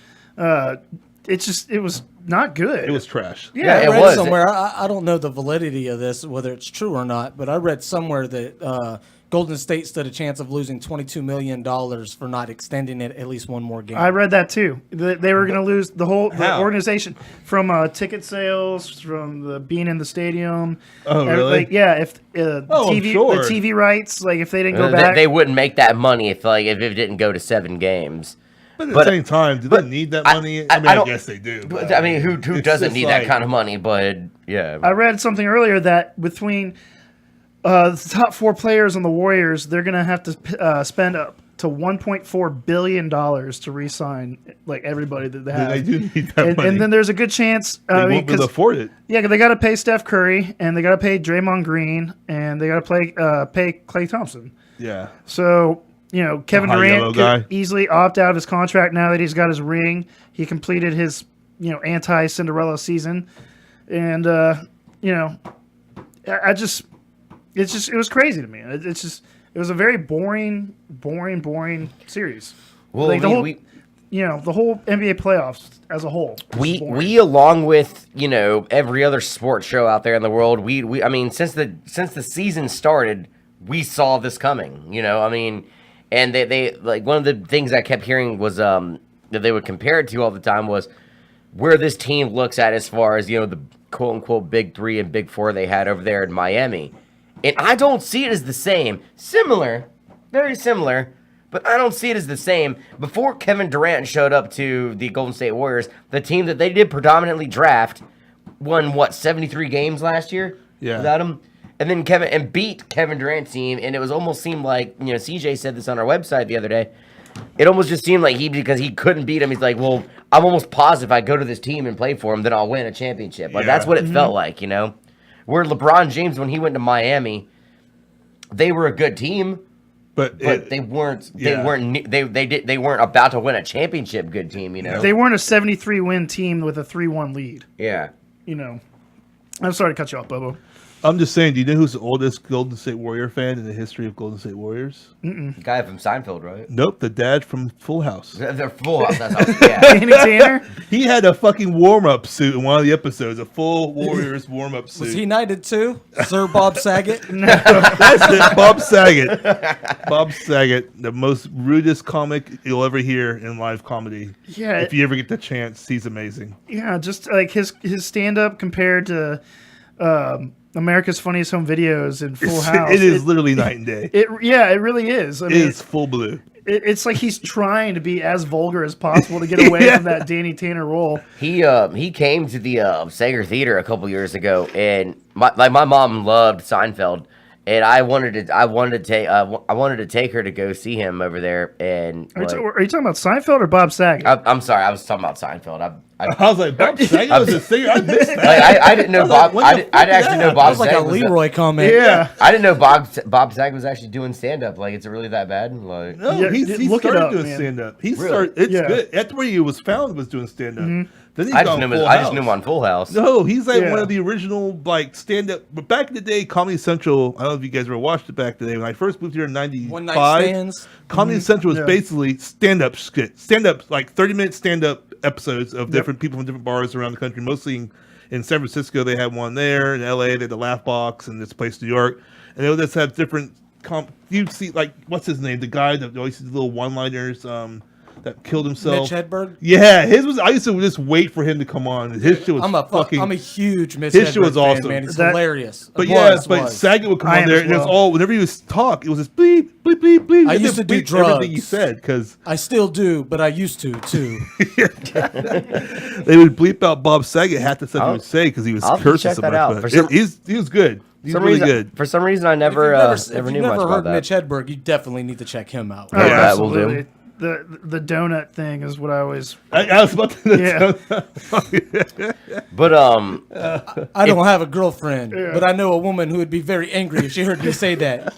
It was not good. It was trash. Yeah, I it read was. somewhere. I don't know the validity of this, whether it's true or not, but I read somewhere that Golden State stood a chance of losing $22 million for not extending it at least one more game. I read that too. They were going to lose the How? organization from ticket sales, from the being in the stadium. Oh, really? Like, yeah, if Oh, I'm TV sure. the TV rights, like if they didn't go back, They wouldn't make that money if it didn't go to 7 games. But at But- the same time, do they need that money? I mean, I don't- guess they do. But, I mean, who it's doesn't just need that like- kind of money? But yeah, I read something earlier that between the top 4 players on the Warriors, they're going to have to spend up to $1.4 billion to re-sign like everybody that they have. They do need that money. And then there's a good chance. they I mean, won't be able to 'cause- afford it. yeah, they got to pay Steph Curry, and they got to pay Draymond Green, and they got to pay Klay Thompson. Yeah. So, you know, Kevin High yellow Durant guy. could easily opt out of his contract now that he's got his ring. He completed his, you know, anti-Cinderella season. And, you know, it was crazy to me. It was a very boring series. well, like the whole, we you know, the whole NBA playoffs as a whole. was boring. we along with every other sports show out there in the world, we I mean since the season started, we saw this coming. You know, I mean, and they like one of the things I kept hearing was that they would compare it to all the time was where this team looks at as far as the quote unquote big 3 and big 4 they had over there in Miami, and I don't see it as the same. Similar, very similar. But I don't see it as the same. Before Kevin Durant showed up to the Golden State Warriors, the team that they did predominantly draft won 73 games last year Yeah. without him, and then beat Kevin Durant's team, and it was almost seemed like CJ said this on our website the other day. It almost just seemed like because he couldn't beat him, he's like, well, I'm almost positive if I go to this team and play for him, then I'll win a championship. Like that's Yeah. what it felt like, Where LeBron James, when he went to Miami, they were a good team. But They weren't. yeah. They weren't about to win a championship. Good team, They weren't a 73-win team with a 3-1 lead. Yeah. You know, I'm sorry to cut you off, Bobo. I'm just saying, do you know who's the oldest Golden State Warrior fan in the history of Golden State Warriors? The guy from Seinfeld, right? Nope, the dad from Full House. They're full house. That's how, yeah. Danny Tanner. He had a fucking warm-up suit in one of the episodes, a full Warriors warm-up suit. Was he knighted too? Sir Bob Saget? That's it, Bob Saget. Bob Saget, the most rudest comic you'll ever hear in live comedy. Yeah. If you ever get the chance, he's amazing. Yeah, just like his stand-up compared to America's Funniest Home Videos and Full House. It is literally night and day. It really is. I It mean, is full blue. it's like he's trying to be as vulgar as possible to get away Yeah. from that Danny Tanner role. He came to the Sager Theater a couple years ago, and my mom loved Seinfeld, and I wanted to take her to go see him over there. And Are you talking about Seinfeld or Bob Saget? I'm sorry, I was talking about Seinfeld. I was like, Bob Saget was a singer. I missed that. Like, I didn't know was like, Bob. when I the didn't fuck did actually that know happen? Bob That was like a Saget was Leroy comment. yeah. I didn't know Bob Saget was actually doing stand up. Like, is it really that bad? Like, No, Yeah, he look it started up, doing man. stand-up. He Really? started. It's Yeah. good. That's where he was found, was doing stand-up. Then he's I just gone knew Full I just knew House. him on Full House. No, he's like Yeah. one of the original like stand-up. But back in the day, Comedy Central. I don't know if you guys ever watched it back in the day. When I first moved here in One night '95, stands. Comedy Central was Yeah. basically stand-up skit, stand-up like 30-minute stand-up episodes of different people from different bars around the country. Mostly in San Francisco, they had one there. In LA, they had the Laugh Box, and this place, New York, and they'll just have different. You see, like, what's his name? The guy that always did little one-liners that killed himself. Mitch Hedberg. Yeah, his was. I used to just wait for him to come on. His shit was I'm a huge Mitch his Hedberg shit was fan, awesome. man. It's That- hilarious. But Was. Saget would come I on am there, as and it was well. all whenever he was talk, it was just bleep, bleep, bleep, bleep. I and used then to do bleep everything he drugs. said because I still do, but I used to too. they would bleep out Bob Saget half the stuff he would say because he was I'll have to cursing check so that much. out. But For some- he was good. He's Some really reason, good. For some reason, I never if never you've knew never much heard about that. Mitch Hedberg, you definitely need to check him out. Oh, Yeah, that will do. absolutely. The donut thing is what I always. I was about to Yeah. But I don't have a girlfriend, but I know a woman who would be very angry if she heard me say that.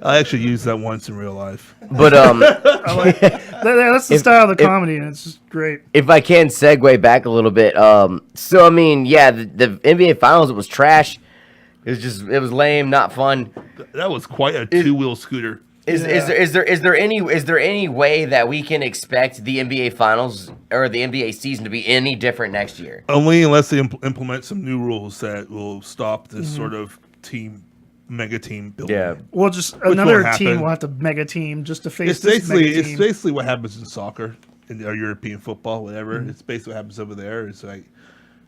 I actually used that once in real life. but That's the style of the comedy, and it's just great. if I can segue back a little bit, so I mean, yeah, the NBA Finals, it was trash. It was lame, not fun. That was quite a two-wheel scooter. Is there any way that we can expect the NBA Finals or the NBA season to be any different next year? Only unless they implement some new rules that will stop this Mm-hmm. sort of mega team building. Yeah. Well, just won't another happen. team will have to mega team just to face It's this basically mega team. basically what happens in soccer, in our European football, whatever. Mm-hmm. It's basically what happens over there. It's like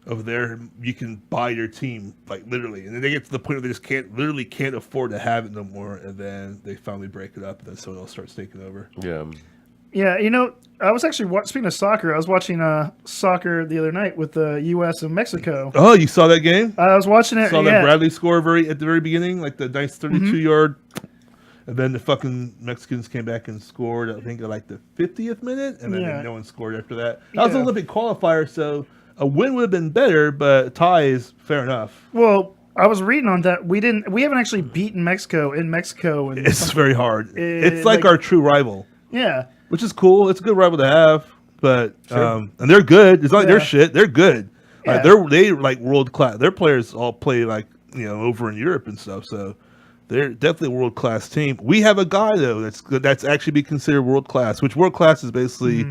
over there you can buy your team, like literally, and then they get to the point where they just can't afford to have it no more, and then they finally break it up, and then someone else starts taking over. Yeah. Yeah, I was actually speaking of soccer. I was watching soccer the other night with the U.S. and Mexico. Oh, you saw that game? I was watching it. Saw yeah. that Bradley score at the very beginning, like the nice 32-yard, and then the fucking Mexicans came back and scored. I think at like the 50th minute, and then Yeah. no one scored after that. That was an Yeah. Olympic qualifier, so a win would have been better, but a tie is fair enough. Well, I was reading on that we haven't actually beaten Mexico in Mexico, and It's very hard. It's like like- our true rival, yeah. which is cool. It's a good rival to have, but and they're good. It's not like Yeah. their shit. They're good. Like, Yeah. they like world class. Their players all play like over in Europe and stuff. So they're definitely a world class team. We have a guy though that's actually be considered world class. Which world class is basically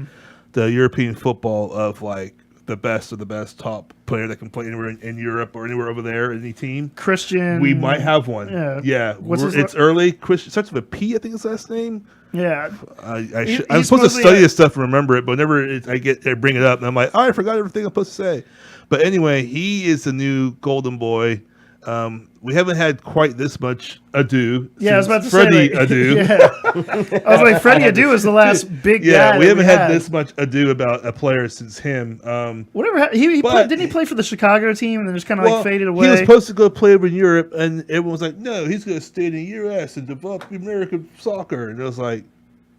the European football of like the best of the best top player that can play anywhere in Europe or anywhere over there, any team. Christian. We might have one. Yeah. Yeah. What's his It's early. Christian, starts with a P, I think his last name. Yeah. I'm he's supposed to supposedly study a- this stuff and remember it, but whenever I bring it up, and I'm like, oh, I forgot everything I'm supposed to say. But anyway, he is the new golden boy. We haven't had quite this much ado. Yeah, I was about to Freddie say. Like, ado. Yeah. I was like, Freddie Adu is the last big guy. Yeah, we that haven't had this much ado about a player since him. Whatever. He But- didn't he play for the Chicago team and then just kind of Well, like faded he was away? supposed to go play over in Europe, and everyone was like, no, he's going to stay in the U.S. and develop American soccer. And it was like,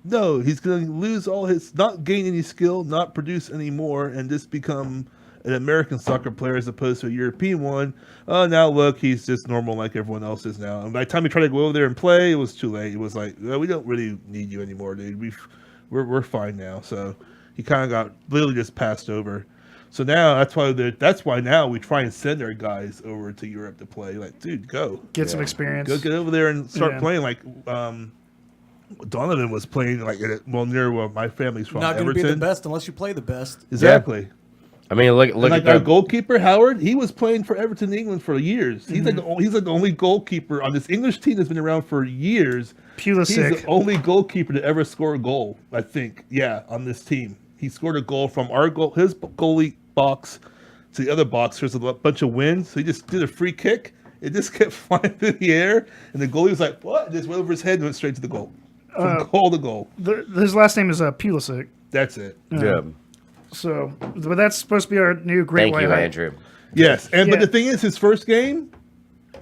no, he's going to lose not gain any skill, not produce any more, and just become an American soccer player as opposed to a European one. Oh, now look, he's just normal like everyone else is now. And by the time he tried to go over there and play, it was too late. It was like, well, we don't really need you anymore, dude. We're fine now. So he kind of got literally just passed over. So now that's why now we try and send our guys over to Europe to play. Like, dude, go Get some experience. get over there and start Yeah. playing. Like Donovan was playing like near where my family's from, Not going to be Everton. the best unless you play the best. Exactly. I mean, look And like at our the, goalkeeper Howard, he was playing for Everton, England for years. He's Mm-hmm. he's like the only goalkeeper on this English team that's been around for years. He's Pulisic. the only goalkeeper to ever score a goal, I think. Yeah, on this team, he scored a goal from his goalie box to the other box. There's a bunch of wind, so he just did a free kick. It just kept flying through the air, and the goalie was like, "What?" It just went over his head and went straight to the goal. From goal to goal. His last name is Pulisic. That's it. yeah. So, but that's supposed to be our new great Thank white you, hope. Andrew. Yes, but Yeah. the thing is, his first game,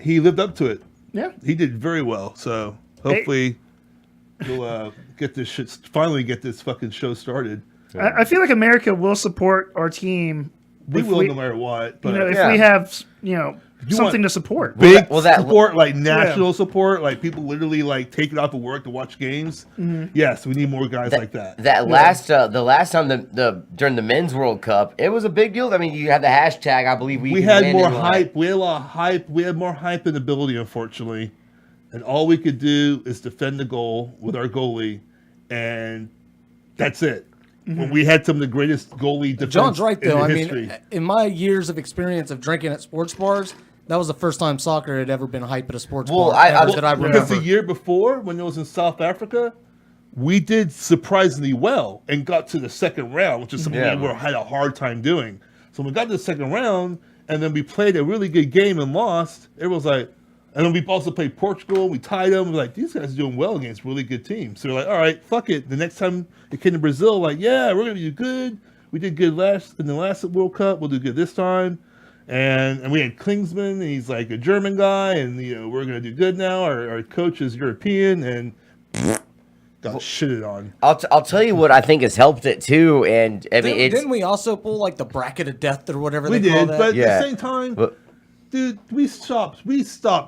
he lived up to it. Yeah. He did very well. So hopefully he'll finally get this fucking show started. I feel like America will support our team. We if will no matter what. But if Yeah. we have You something want to support. big Well, that- support, like national support, like people literally like take it off of work to watch games. Mm-hmm. Yes, we need more guys like that. The last time the during the men's World Cup, it was a big deal. I mean, you had the hashtag. I believe We can had win more and, like, hype. We had a lot of hype. We had more hype and ability, unfortunately. And all we could do is defend the goal with our goalie, and that's it. when we had some of the greatest goalie defense John's right, in though. the I history. mean, in my years of experience of drinking at sports bars, that was the first time soccer had ever been hype at a sports Well, bar I- ever that I because remember. the year before, when it was in South Africa, we did surprisingly well and got to the second round, which is something Yeah. we had a hard time doing. So when we got to the second round, and then we played a really good game and lost, everyone's like, and then we also played Portugal, we tied them, we're like, these guys are doing well against really good teams. So we're like, all right, fuck it. The next time it came to Brazil, like, yeah, we're going to do good. We did good in the last World Cup, we'll do good this time. And we had Klinsmann, and he's like a German guy, and we're going to do good now. Our coach is European, and got shitted on. I'll tell you what I think has helped it too, and I mean Didn't we also pull like the bracket of death or whatever We they call did, that? but at Yeah. the same time, But- dude, we stopped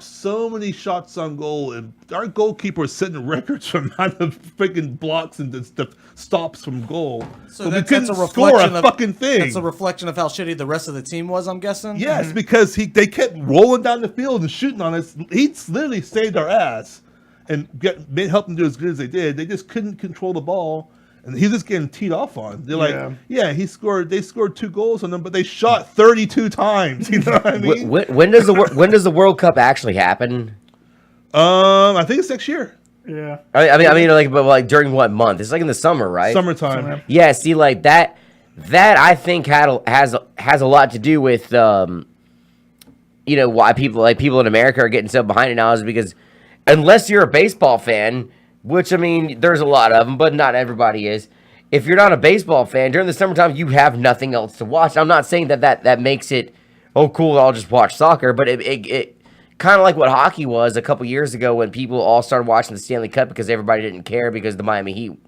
so many shots on goal, and our goalkeeper is setting records for amount of freaking blocks and the stops from goal. So but we that's couldn't a score a reflection of fucking thing. That's a reflection of how shitty the rest of the team was, I'm guessing. Yes, because they kept rolling down the field and shooting on us. He literally saved our ass and helped them do as good as they did. They just couldn't control the ball, and he was just getting teed off on. They're like, yeah, they scored 2 goals on them, but they shot 32 times. You know what I mean? when does the World Cup actually happen? I think it's next year, Yeah. I mean, like during what month? It's like in the summer, right? summertime. Yeah. See, like that I think has a lot to do with why people in America are getting so behind it now is because unless you're a baseball fan, which I mean, there's a lot of them, but not everybody is. If you're not a baseball fan during the summertime, you have nothing else to watch. I'm not saying that makes it cool. I'll just watch soccer, but it kind of like what hockey was a couple years ago when people all started watching the Stanley Cup because everybody didn't care because the Miami Heat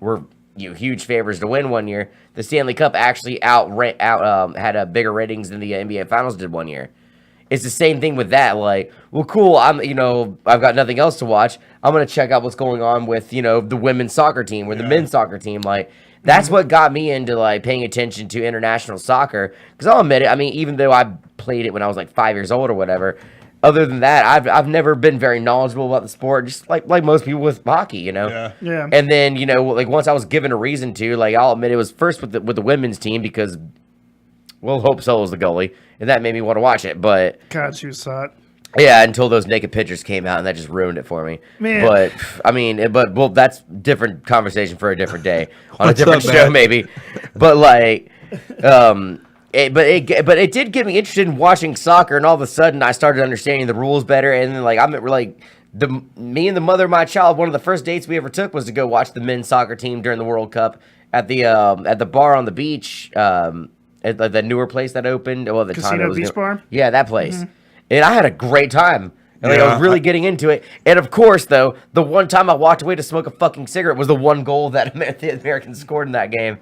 were huge favors to win one year. The Stanley Cup actually had bigger ratings than the NBA Finals did one year. It's the same thing with that. Like, well, cool. I've got nothing else to watch. I'm gonna check out what's going on with the women's soccer team or the men's soccer team. Like, that's what got me into like paying attention to international soccer. Because I'll admit it. I mean, even though I played it when I was like 5 years old or whatever. Other than that, I've never been very knowledgeable about the sport. Just like most people with hockey, Yeah. Yeah. And then like once I was given a reason to, like, I'll admit it was first with the women's team because, well, Hope Solo was the goalie, and that made me want to watch it. But God, she was hot. yeah, until those naked pictures came out, and that just ruined it for me. Man. But I mean, well, that's different conversation for a different day on a What's different up, show, man? maybe. But like, it did get me interested in watching soccer, and all of a sudden, I started understanding the rules better. And then, like, me and the mother of my child, one of the first dates we ever took was to go watch the men's soccer team during the World Cup at the bar on the beach. At the newer place that opened. Well, the time Casino it was Beach new. Bar? Yeah, that place. And I had a great time. And, like, I Yeah. was really getting into it. And of course, though, the one time I walked away to smoke a fucking cigarette was the one goal that the Americans scored in that game.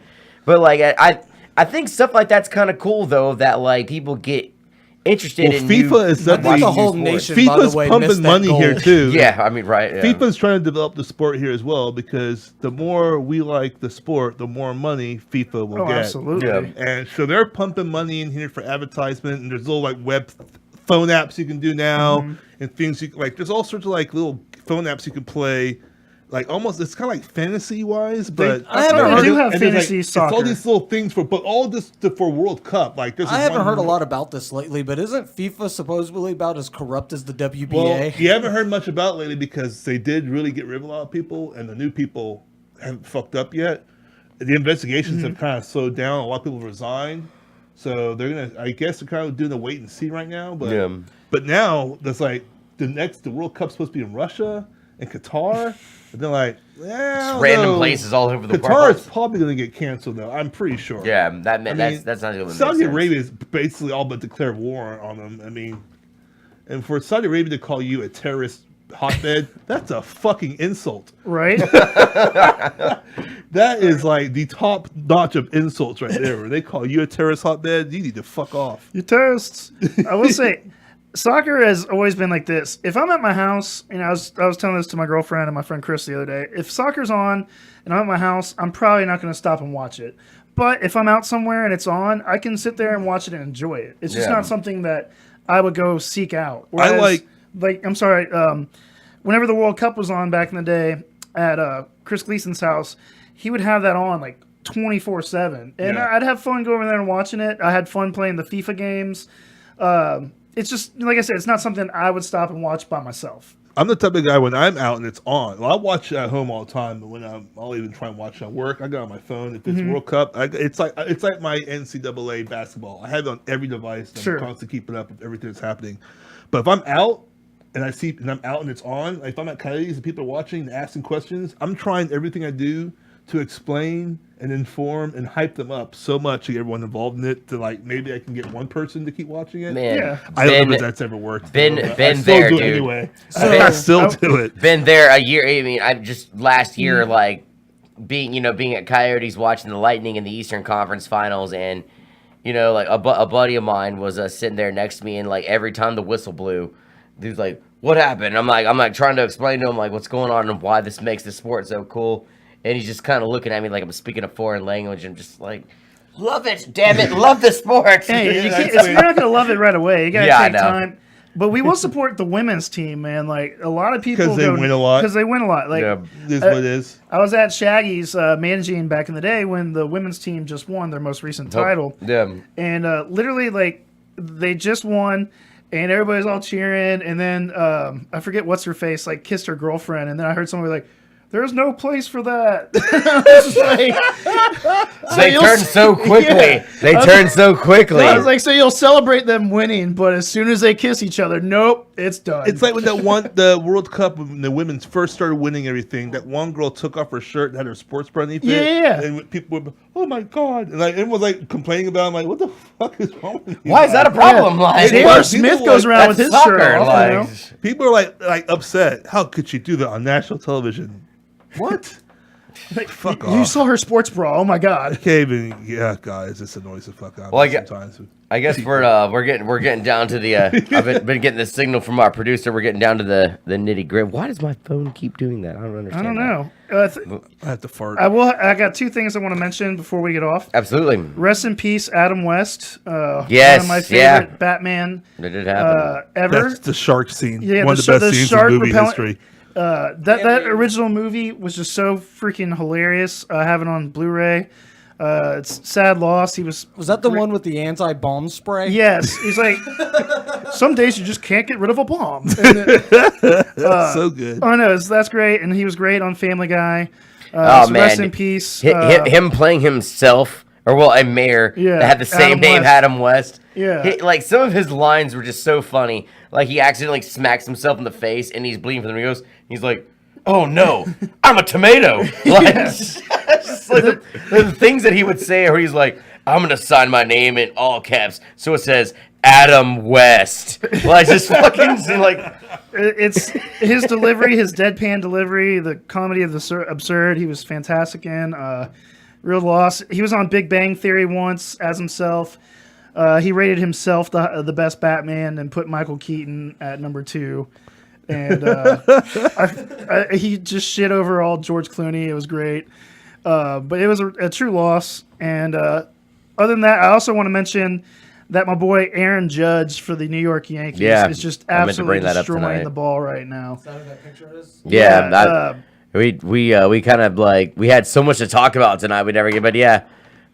But like, I think stuff like that's kind of cool, though, that like people get interested Well, in. FIFA is I think definitely the whole sports. nation, by FIFA's the way, pumping missed that money goal. here too. Yeah, I mean, right. Yeah. FIFA's trying to develop the sport here as well because the more we like the sport, the more money FIFA will Oh, get. absolutely. Yeah. And so they're pumping money in here for advertisement, and there's little like phone apps you can do now, and things like there's all sorts of like little phone apps you can play. Like almost, it's kind of like fantasy wise, but I haven't They heard do of- have and there's, fantasy It's all soccer. these little things but all this for World Cup. Like there's I this haven't one- heard a lot about this lately, but isn't FIFA supposedly about as corrupt as the WBA? Well, you haven't heard much about it lately because they did really get rid of a lot of people, and the new people haven't fucked up yet. The investigations have kind of slowed down. A lot of people resigned, so I guess they're kind of doing a wait and see right now. But Yeah. but now there's like the World Cup's supposed to be in Russia and Qatar, and they're like, Random places all over the Qatar world. is probably going to get canceled though. I'm pretty sure. Yeah, that meant I mean, that's not even. Saudi Arabia is basically all but declared war on them. I mean, and for Saudi Arabia to call you a terrorist hotbed, that's a fucking insult. Right? That is like the top notch of insults right there. Where they call you a terrorist hotbed, you need to fuck off. You toast. I will say, soccer has always been like this. If I'm at my house, and I was telling this to my girlfriend and my friend Chris the other day. If soccer's on and I'm at my house, I'm probably not going to stop and watch it. But if I'm out somewhere and it's on, I can sit there and watch it and enjoy it. It's just Yeah. not something that I would go seek out. Whereas, I'm sorry. Whenever the World Cup was on back in the day at Chris Gleason's house, he would have that on like 24/7, and Yeah. I'd have fun going over there and watching it. I had fun playing the FIFA games. It's just like I said, it's not something I would stop and watch by myself. I'm the type of guy when I'm out and it's on. Well, I watch it at home all the time, but when I'll even try and watch it at work. I got it on my phone. If it's World Cup, it's like my NCAA basketball. I have it on every device. And Sure. I'm constantly keeping up with everything that's happening. But if I'm out and I'm out and it's on, like if I'm at Coyotes and people are watching and asking questions, I'm trying everything I do to explain and inform and hype them up so much to get everyone involved in it. To like maybe I can get one person to keep watching it. Man, Yeah. I don't know been, if that's ever worked. been but there, I still do it dude. anyway. So- I still do it. been there a year. I mean, I just last year, like being at Coyotes, watching the Lightning in the Eastern Conference Finals, and like a buddy of mine was sitting there next to me, and like every time the whistle blew, dude's like, "What happened?" I'm like trying to explain to him like what's going on and why this makes the sport so cool, and he's just kind of looking at me like I'm speaking a foreign language. I'm just like, love it, damn it, love the sport. Hey, you that's can't, you're not gonna love it right away. You gotta Yeah, I take know. time. But we will support the women's team, man. Like a lot of people 'Cause they win a lot. Because they win a lot. Like Yeah. It is what it is. I was at Shaggy's managing back in the day when the women's team just won their most recent title, Yeah. and literally like they just won, and everybody's all cheering, and then I forget what's her face like kissed her girlfriend, and then I heard somebody like, "There's no place for that." I was like, They you'll turn s- so quickly. Yeah. They turn so quickly. I was like, so you'll celebrate them winning, but as soon as they kiss each other, nope, it's done. It's like when the World Cup when the women's first started winning everything. That one girl took off her shirt and had her sports bra underneath it. Yeah. And people were, oh my god, and like everyone was like complaining about. It. I'm like, what the fuck is wrong with you? Why is that a problem? Like, Taylor People Smith like- goes around with that's his shirt soccer, off. like- You know? People are like upset. How could she do that on national television? What? Fuck off. You saw her sports bra. Oh my god. Can't even, yeah, guys, this annoys the fuck out of Well, me sometimes. I guess we're getting down to the. I've been getting the signal from our producer. We're getting down to the nitty gritty. Why does my phone keep doing that? I don't I understand. don't that. know. I have to fart. I got two things I want to mention before we get off. Absolutely, Rest in peace, Adam West. Yes, one of my yeah. favorite Batman that did happen. ever. That's the shark scene. Yeah, One the of the sh- best the scenes shark in movie repellent- history. That original movie was just so freaking hilarious. I have it on Blu-ray. It's sad loss. He was. Was that the one with the anti-bomb spray? Yes, he's like. Some days you just can't get rid of a bomb. And, That's so good. oh no, that's great, and he was great on Family Guy. Oh, So man. rest in peace. Him playing himself, or well, a mayor Yeah, that had the same Adam name, West. Adam West. Yeah. Like some of his lines were just so funny. Like he accidentally smacks himself in the face, and he's bleeding from the. He's like, "Oh no, I'm a tomato." Like, just like the things that he would say, or he's like, "I'm gonna sign my name in all caps, so it says Adam West." Like just fucking like. It's his delivery, his deadpan delivery, the comedy of the absurd. He was fantastic in. Real loss. He was on Big Bang Theory once as himself. He rated himself the best Batman and put Michael Keaton at number 2. And he just shit over all George Clooney. It was great. But it was a true loss. And other than that, I also want to mention that my boy Aaron Judge for the New York Yankees is just I meant to bring absolutely that up destroying tonight. the ball right now. Is that what that picture is? Yeah, we kind of like we had so much to talk about tonight. We never get, but yeah,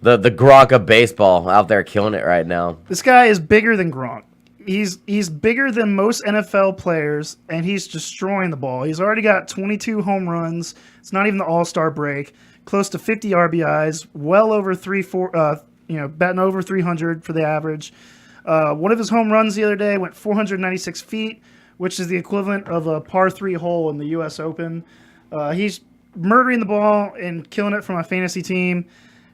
the Gronk of baseball out there killing it right now. This guy is bigger than Gronk. He's bigger than most NFL players, and he's destroying the ball. He's already got 22 home runs. It's not even the All-Star break. Close to 50 RBIs. Well over batting over 300 for the average. One of his home runs the other day went 496 feet, which is the equivalent of a par 3 hole in the U.S. Open. He's murdering the ball and killing it for my fantasy team.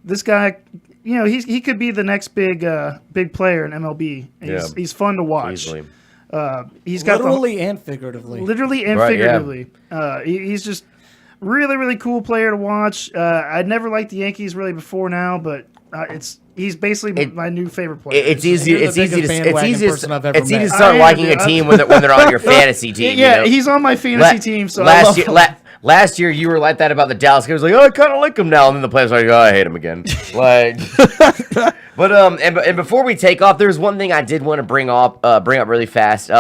This guy, he could be the next big player in MLB. He's fun to watch. Easily. He's got Literally and figuratively. literally and Right, yeah. figuratively. He's just really, really cool player to watch. I'd never liked the Yankees really before now, but he's basically my new favorite player. It's easy. You're the It's easy biggest to. It's bandwagon easy. person I've ever It's easy to met. start I am, liking a dude. team when they're on your fantasy team. yeah, you know? he's on my fantasy team. So I love him. Last year you were like that about the Dallas Cowboys. Like, oh, I kind of like him now, and then the players are like, oh, I hate him again. Like, but and before we take off, there's one thing I did want to bring up really fast.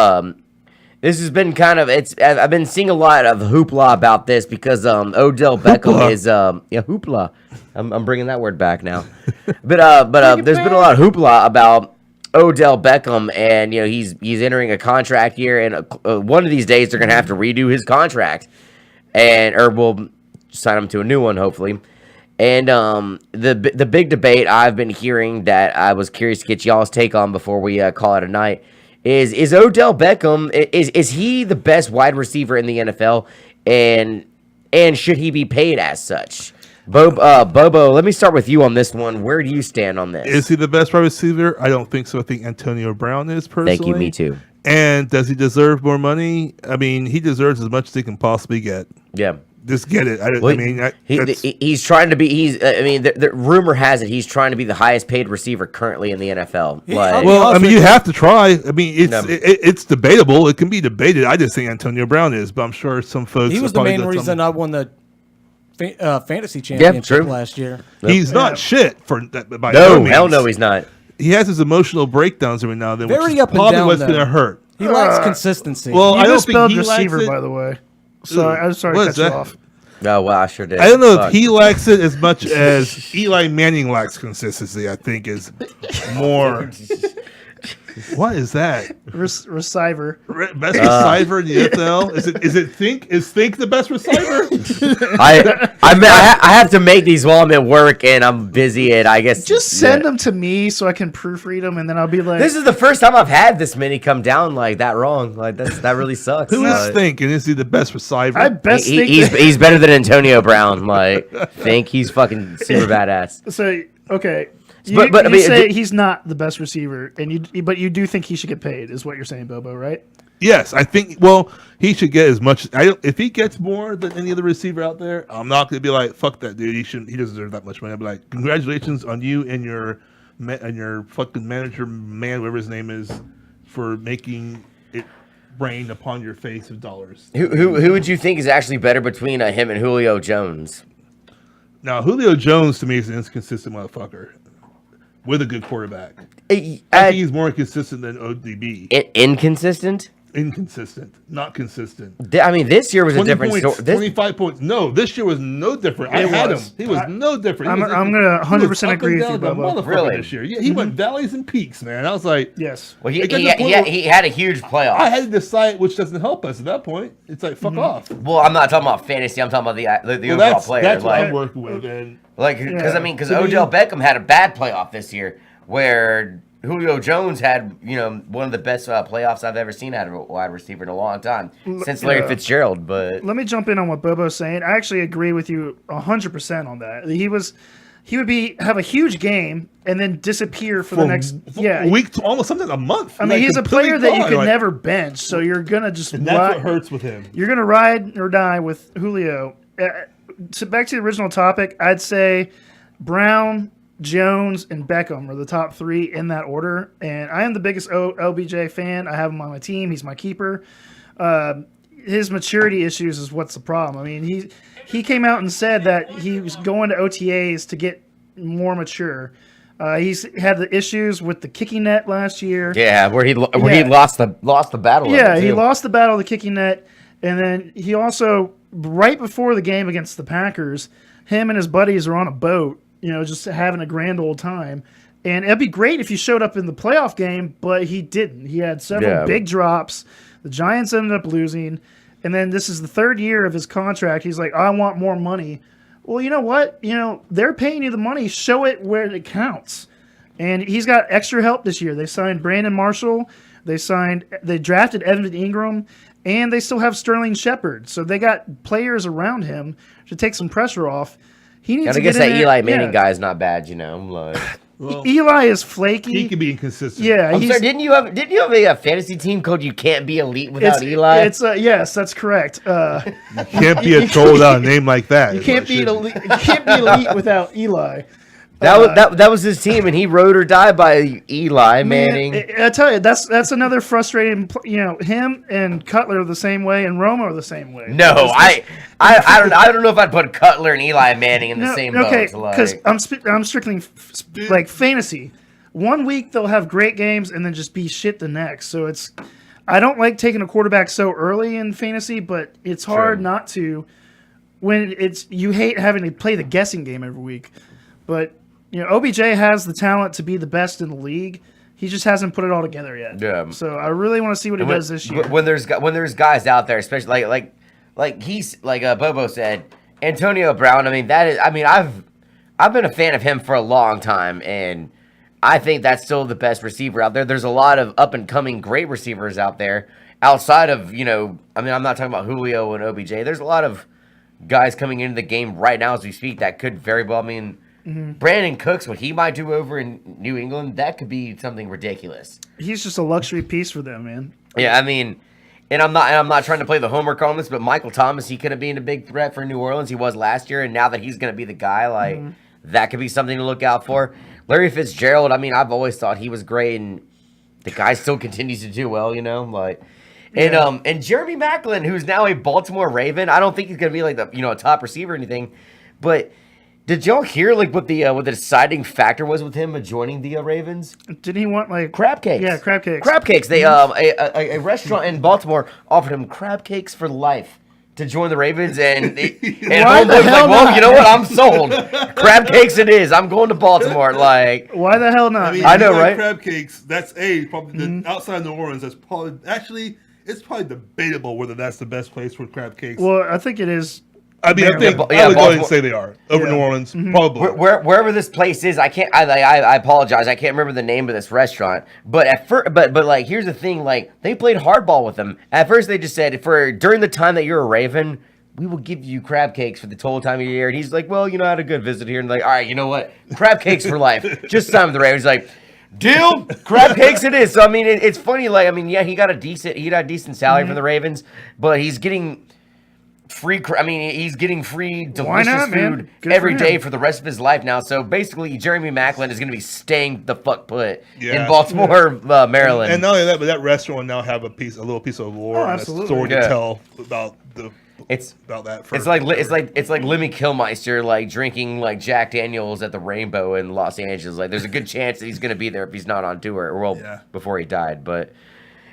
This has been kind of I've been seeing a lot of hoopla about this because Odell Beckham Hoopla. is hoopla. I'm bringing that word back now. But there's been a lot of hoopla about Odell Beckham, and he's entering a contract year, and one of these days they're gonna have to redo his contract, or we'll sign him to a new one hopefully. And the big debate I've been hearing that I was curious to get y'all's take on before we call it a night is Odell Beckham, is he the best wide receiver in the NFL, and should he be paid as such? Bobo, let me start with you on this one. Where do you stand on this? Is he the best wide receiver? I don't think so. I think Antonio Brown is personally. Thank you, me too. And does he deserve more money? I mean, he deserves as much as he can possibly get. Yeah. Just get it. He's trying to be. The rumor has it he's trying to be the highest paid receiver currently in the NFL. You have to try. I mean, it's debatable. It can be debated. I just think Antonio Brown is, but I'm sure some folks. He was the main reason I won the fantasy championship last year. He's not shit for that. By no means. Hell no, he's not. He has his emotional breakdowns every now and then, Very which is up and probably down, what's though. going to hurt. He lacks consistency. Well, You I don't misspelled think he receiver, lacks it. by the way. Sorry, I'm sorry to cut you off. Oh, well, I sure did. I don't know if he lacks it as much as Eli Manning lacks consistency. I think is more. What is that? Receiver. Best receiver in the NFL? Is it Think? Is Think the best receiver? I have to make these while I'm at work and I'm busy, and I guess Just send them to me so I can proofread them, and then I'll be like, This is the first time I've had this many come down like that wrong. Like that really sucks. Who is Think, and is he the best receiver? I best think he's better than Antonio Brown. Like Think he's fucking super badass. So okay. But I mean, say he's not the best receiver, but you do think he should get paid, is what you're saying, Bobo, right? Yes, I think. Well, he should get as much. If he gets more than any other receiver out there, I'm not going to be like, "Fuck that dude. He shouldn't. He doesn't deserve that much money." I'll be like, "Congratulations on you and your fucking manager, man, whatever his name is, for making it rain upon your face of dollars." Who would you think is actually better between him and Julio Jones? Now, Julio Jones to me is an inconsistent motherfucker with a good quarterback. I think he's more inconsistent than ODB. Inconsistent? Inconsistent, not consistent. I mean, this year was a different story. 25 points. No, this year was no different. I had him. He was no different. I'm going to 100% agree with you, Bobo. Really? This year. Yeah, he went valleys and peaks, man. I was like, yes. Well, he had a huge playoff. I had to decide, which doesn't help us at that point. It's like, fuck off. Well, I'm not talking about fantasy. I'm talking about the overall player. That's what I'm working with. Because Odell Beckham had a bad playoff this year, where Julio Jones had, one of the best playoffs I've ever seen out of a wide receiver in a long time since Larry Fitzgerald. But let me jump in on what Bobo's saying. I actually agree with you 100% on that. He would have a huge game and then disappear for the next week to almost something a month. I mean, he's a player that you could never bench, so you're gonna just and that's what hurts with him. You're gonna ride or die with Julio. So back to the original topic, I'd say Brown, Jones, and Beckham are the top three in that order. And I am the biggest LBJ fan. I have him on my team. He's my keeper. His maturity issues is what's the problem. I mean, he came out and said that he was going to OTAs to get more mature. He's had the issues with the kicking net last year. Yeah, where he lost the battle. Yeah, he lost the battle of the kicking net, and then he also right before the game against the Packers, him and his buddies are on a boat, just having a grand old time. And it'd be great if he showed up in the playoff game, but he didn't. He had several big drops. The Giants ended up losing, and then this is the third year of his contract. He's like, I want more money. Well, you know what? They're paying you the money. Show it where it counts. And he's got extra help this year. They signed Brandon Marshall. They drafted Evan Ingram, and they still have Sterling Shepard. So they got players around him to take some pressure off. He needs to get in that there. Eli Manning guy is not bad, Well, Eli is flaky. He can be inconsistent. Yeah, I'm sorry, didn't you have a fantasy team called "You Can't Be Elite Without Eli"? It's yes, that's correct. You can't be a troll without a name like that. You can't be elite. You can't be elite without Eli. That was his team, and he rode or die by Eli Manning. I tell you, that's another frustrating. Him and Cutler are the same way, and Romo are the same way. No, I don't know if I'd put Cutler and Eli Manning in the same boat. Okay, because I'm strictly like fantasy. 1 week they'll have great games and then just be shit the next. So I don't like taking a quarterback so early in fantasy, but it's hard True. not to when you hate having to play the guessing game every week. But OBJ has the talent to be the best in the league. He just hasn't put it all together yet. Yeah. So I really want to see what he does this year. When there's guys out there, especially like he's like Bobo said, Antonio Brown. I mean that is. I mean I've been a fan of him for a long time, and I think that's still the best receiver out there. There's a lot of up and coming great receivers out there outside of I mean I'm not talking about Julio and OBJ. There's a lot of guys coming into the game right now as we speak that could very well. I mean. Brandon Cooks, what he might do over in New England, that could be something ridiculous. He's just a luxury piece for them, man. Yeah, I mean, and I'm not trying to play the homework on this, but Michael Thomas, he could have been a big threat for New Orleans. He was last year, and now that he's going to be the guy, that could be something to look out for. Larry Fitzgerald, I mean, I've always thought he was great, and the guy still continues to do well, And Jeremy Maclin, who's now a Baltimore Raven, I don't think he's going to be like a top receiver or anything, but. Did y'all hear what the deciding factor was with him joining the Ravens? Didn't he want Crab cakes? Yeah, crab cakes. Crab cakes. They a restaurant in Baltimore offered him crab cakes for life to join the Ravens, and Why the Homeboy was hell like, "Well, not? you know what? I'm sold. Crab cakes it is. I'm going to Baltimore." Why the hell not? I know, you like right? Crab cakes. That's probably outside of New Orleans. That's probably it's probably debatable whether that's the best place for crab cakes. Well, I think it is. I mean, I think I would go ahead Baltimore. and say they are over New Orleans, probably. Wherever this place is, I can't. I apologize. I can't remember the name of this restaurant. But at first, but here's the thing. They played hardball with him. At first, they just said during the time that you're a Raven, we will give you crab cakes for the total time of your year. And he's like, well, I had a good visit here, and all right, you know what, crab cakes for life. Just sign with the Ravens. He's like, deal, crab cakes it is. So I mean, it's funny. he got a decent salary from the Ravens, but he's getting. He's getting free delicious not, man? food Good every for day him. for the rest of his life now. So basically, Jeremy Maclin is going to be staying the fuck put Yeah. in Baltimore, Maryland. And not only that, but that restaurant now have a little piece of lore and a absolutely. story Yeah. to tell about it's that. it's like Lemmy Kilmister drinking Jack Daniels at the Rainbow in Los Angeles. There's a good chance that he's going to be there if he's not on tour before he died. But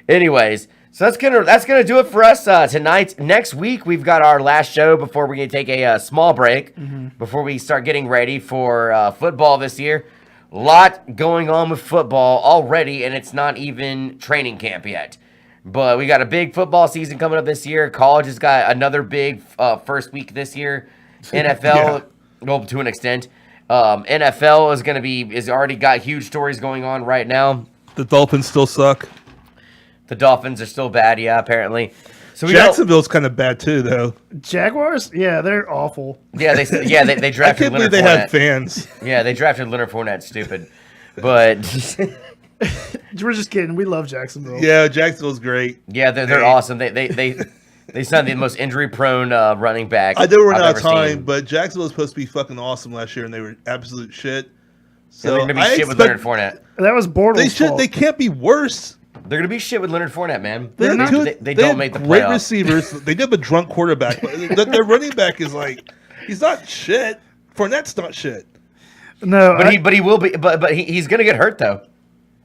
anyways. So that's gonna do it for us tonight. Next week we've got our last show before we're gonna take a small break before we start getting ready for football this year. A lot going on with football already, and it's not even training camp yet. But we got a big football season coming up this year. College has got another big first week this year. NFL, well, to an extent. NFL is already got huge stories going on right now. The Dolphins still suck. The Dolphins are still bad, apparently. So Jacksonville's kind of bad too, though. Jaguars? Yeah, they're awful. Yeah, they I drafted can't believe Leonard they Fournette. have fans. Yeah, they drafted Leonard Fournette. Stupid, but We're just kidding. We love Jacksonville. Yeah, Jacksonville's great. yeah, they're awesome. They signed the most injury-prone running back. I know we're I've out ever of time, seen. but Jacksonville was supposed to be fucking awesome last year, and they were absolute shit. Yeah, So they're gonna be I shit with expect- Leonard Fournette. That was Bortles' They should. fault. They can't be worse. They're gonna be shit with Leonard Fournette, man. They not- don't have make the great playoffs. receivers. They do have a drunk quarterback, but their running back is he's not shit. Fournette's not shit. No, But he will be. But he's gonna get hurt though.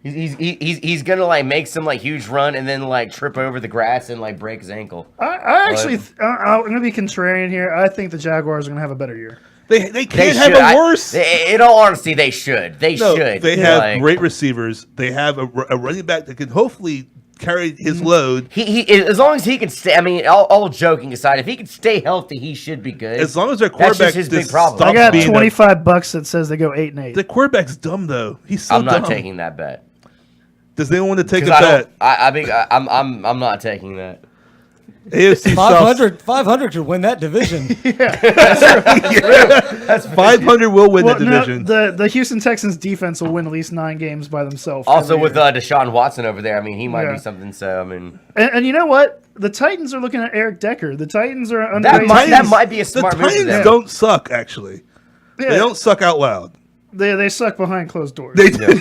He's gonna make some huge run and then trip over the grass and break his ankle. I actually, I'm going to be contrarian here. I think the Jaguars are going to have a better year. They They can't should. have a worse. In all honesty, they should. They No, should. they have great receivers. They have a running back that can hopefully carry his load. He as long as he can stay. I mean, all joking aside, if he can stay healthy, he should be good. As long as their That's quarterback just his big just problem. stops I got being $25 that says they go 8-8. the quarterback's dumb though. He's so I'm not dumb. taking that bet. Does anyone want to take a 'Cause bet? I'm not taking that. AFC 500 could win that division. 500 will win Well, that no, division. the Houston Texans defense will win at least 9 games by themselves. Also, every with year. Deshaun Watson over there, I mean, he might Yeah. be something. So I mean, And you know what? The Titans are looking at Eric Decker. The Titans are that underrated. might be a the smart move for Titans them. don't suck actually. Yeah, They don't suck out loud. They suck behind closed doors. They do.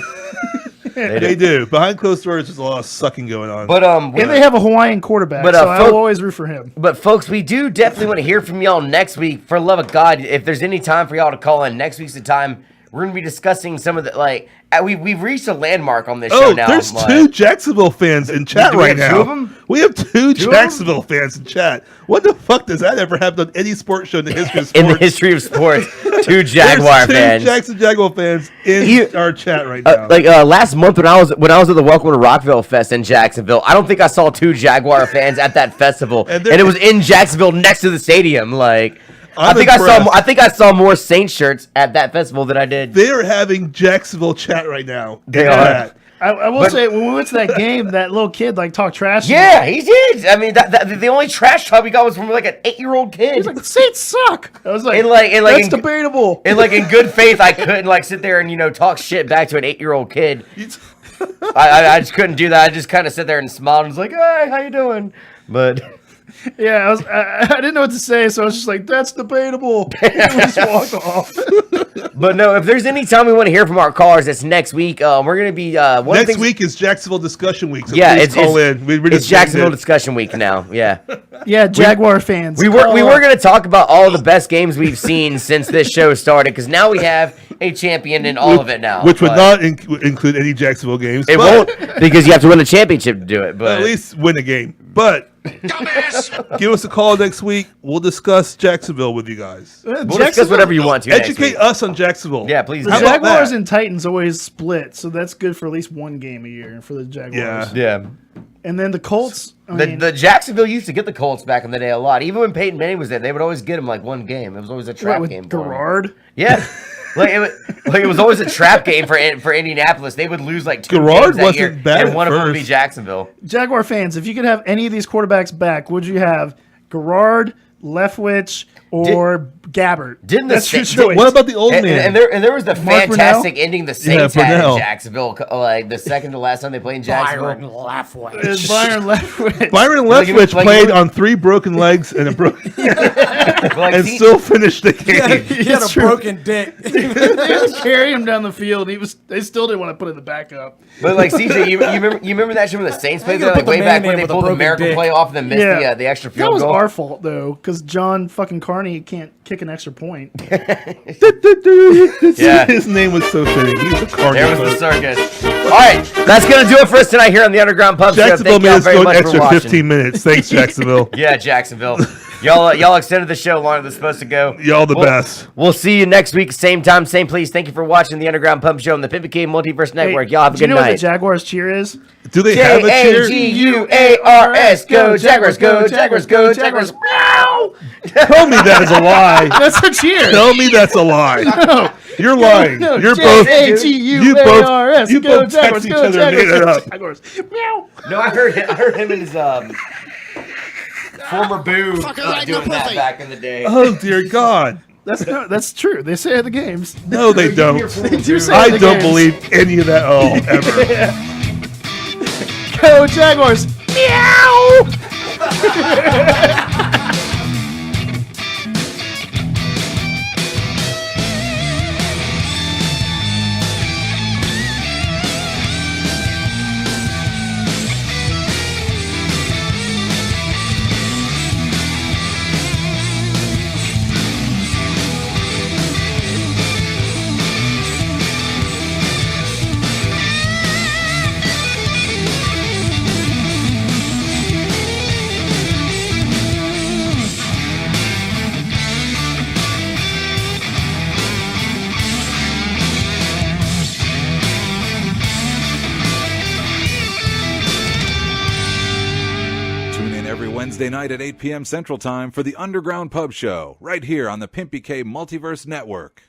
They They do. do. Behind closed doors, there's a lot of sucking going on. But and they have a Hawaiian quarterback, But, so I folk- will always root for him. But folks, we do definitely want to hear from y'all next week. For the love of God, if there's any time for y'all to call in, next week's the time. we're gonna be discussing some of the we've reached a landmark on this show Oh, now. there's like- two Jacksonville fans in chat Do we right have now. two of 'em? We have two Two of 'em? Jacksonville fans in chat. What the fuck does that ever happen on any sports show in the history of sports? in the history of sports, two Jaguar There's two fans. Jackson Jaguar fans in You- our chat right now. Last month when I was at the Welcome to Rockville Fest in Jacksonville, I don't think I saw two Jaguar fans at that festival, And and, they're- it was in Jacksonville next to the stadium. Like, I'm I think impressed. I think I saw more Saints shirts at that festival than I did. They're having Jacksonville chat right now. They In are. chat. I will say when we went to that game, that little kid like talked trash. to me. Yeah, he did. I mean, the only trash talk we got was from like an 8-year-old kid. He's like, the Saints suck. I was like, And like that's in, debatable. and like in good faith, I couldn't like sit there and talk shit back to an 8-year-old kid. I just couldn't do that. I just kind of sit there and smiled and was like, "Hey, how you doing?" But Yeah, I didn't know what to say, so I was just like, that's debatable. And we just walked off. But no, if there's any time we want to hear from our callers, it's next week. We're gonna be one of the Next things- week is Jacksonville discussion week. So Yeah, please it's call in. We're it's just Jacksonville named it. discussion week now. Yeah, Yeah, Jaguar fans. we were call up. gonna talk about all the best games we've seen since this show started because now we have a champion in all of it now. Which would but not include any Jacksonville games. It but won't because you have to win a championship to do it. But at least win a game. But give us a call next week. We'll discuss Jacksonville with you guys. we'll discuss whatever you want to. next Educate week. us on Jacksonville. Yeah, please. The How do. about Jaguars that? and Titans always split, so that's good for at least one game a year for the Jaguars. Yeah. Yeah. And then the Colts. I The, mean, the Jacksonville used to get the Colts back in the day a lot. Even when Peyton Manning was there, they would always get him like one game. It was always a what, trap with game for 'em. Garrard. Yeah. It was always a trap game for Indianapolis. They would lose like 2 Garrard games that wasn't year, bad and at one of them would be first. Jacksonville. Jaguar fans, if you could have any of these quarterbacks back, would you have Garrard, Leftwich, or Gabbert? Didn't the That's your Sa- choice. What about the old And, man? there was the Mark fantastic ending the Saints had Brunell. in Jacksonville, like the second to last time they played in Jacksonville. It's Byron Leftwich. Byron Like, Leftwich like- played on 3 broken legs and a broken Like, and see- still finished the game. He had a It's true. broken dick. They would carry him down the field. They still didn't want to put it in the backup. But like CJ, you remember that shit when the Saints played you there gonna like put the way back man when in they with a pulled the broken miracle dick? play off and then missed Yeah. the extra That field was goal. our fault though, because John fucking Carney can't kick an extra point. Yeah. His name was so fitting. He was a There was Cardinal. the circus. All right, that's gonna do it for us tonight here on the Underground Pub Show. Jacksonville Thank made y'all us very go an much for extra watching. 15 minutes. Thanks, Jacksonville. Yeah, Jacksonville. Y'all extended the show longer than it's supposed to go. Y'all the best. We'll see you next week, same time, same place. Thank you for watching the Underground Pub Show on the Pimpy K Multiverse Network. Hey, Y'all have a do you good know what the night. Jaguars cheer is? Do they have a cheer? Jaguars, go Jaguars, go Jaguars, go Jaguars. Meow. Tell me that is a lie. That's a cheer. Tell me that's a lie. You're lying. No, You're both. J-A-G-U-A-R-S. You Go both Jaguars, text each go other and made it Jaguars, up. Jaguars. Meow. No, I heard him and his former boo doing that back in the day. Oh dear God. That's true. They say it at the games. No, they don't. They do say it I at the don't games. believe any of that. Oh, ever. Go Jaguars. Meow. Tune in every Wednesday night at 8 p.m. Central Time for the Underground Pub Show, right here on the Pimpy K Multiverse Network.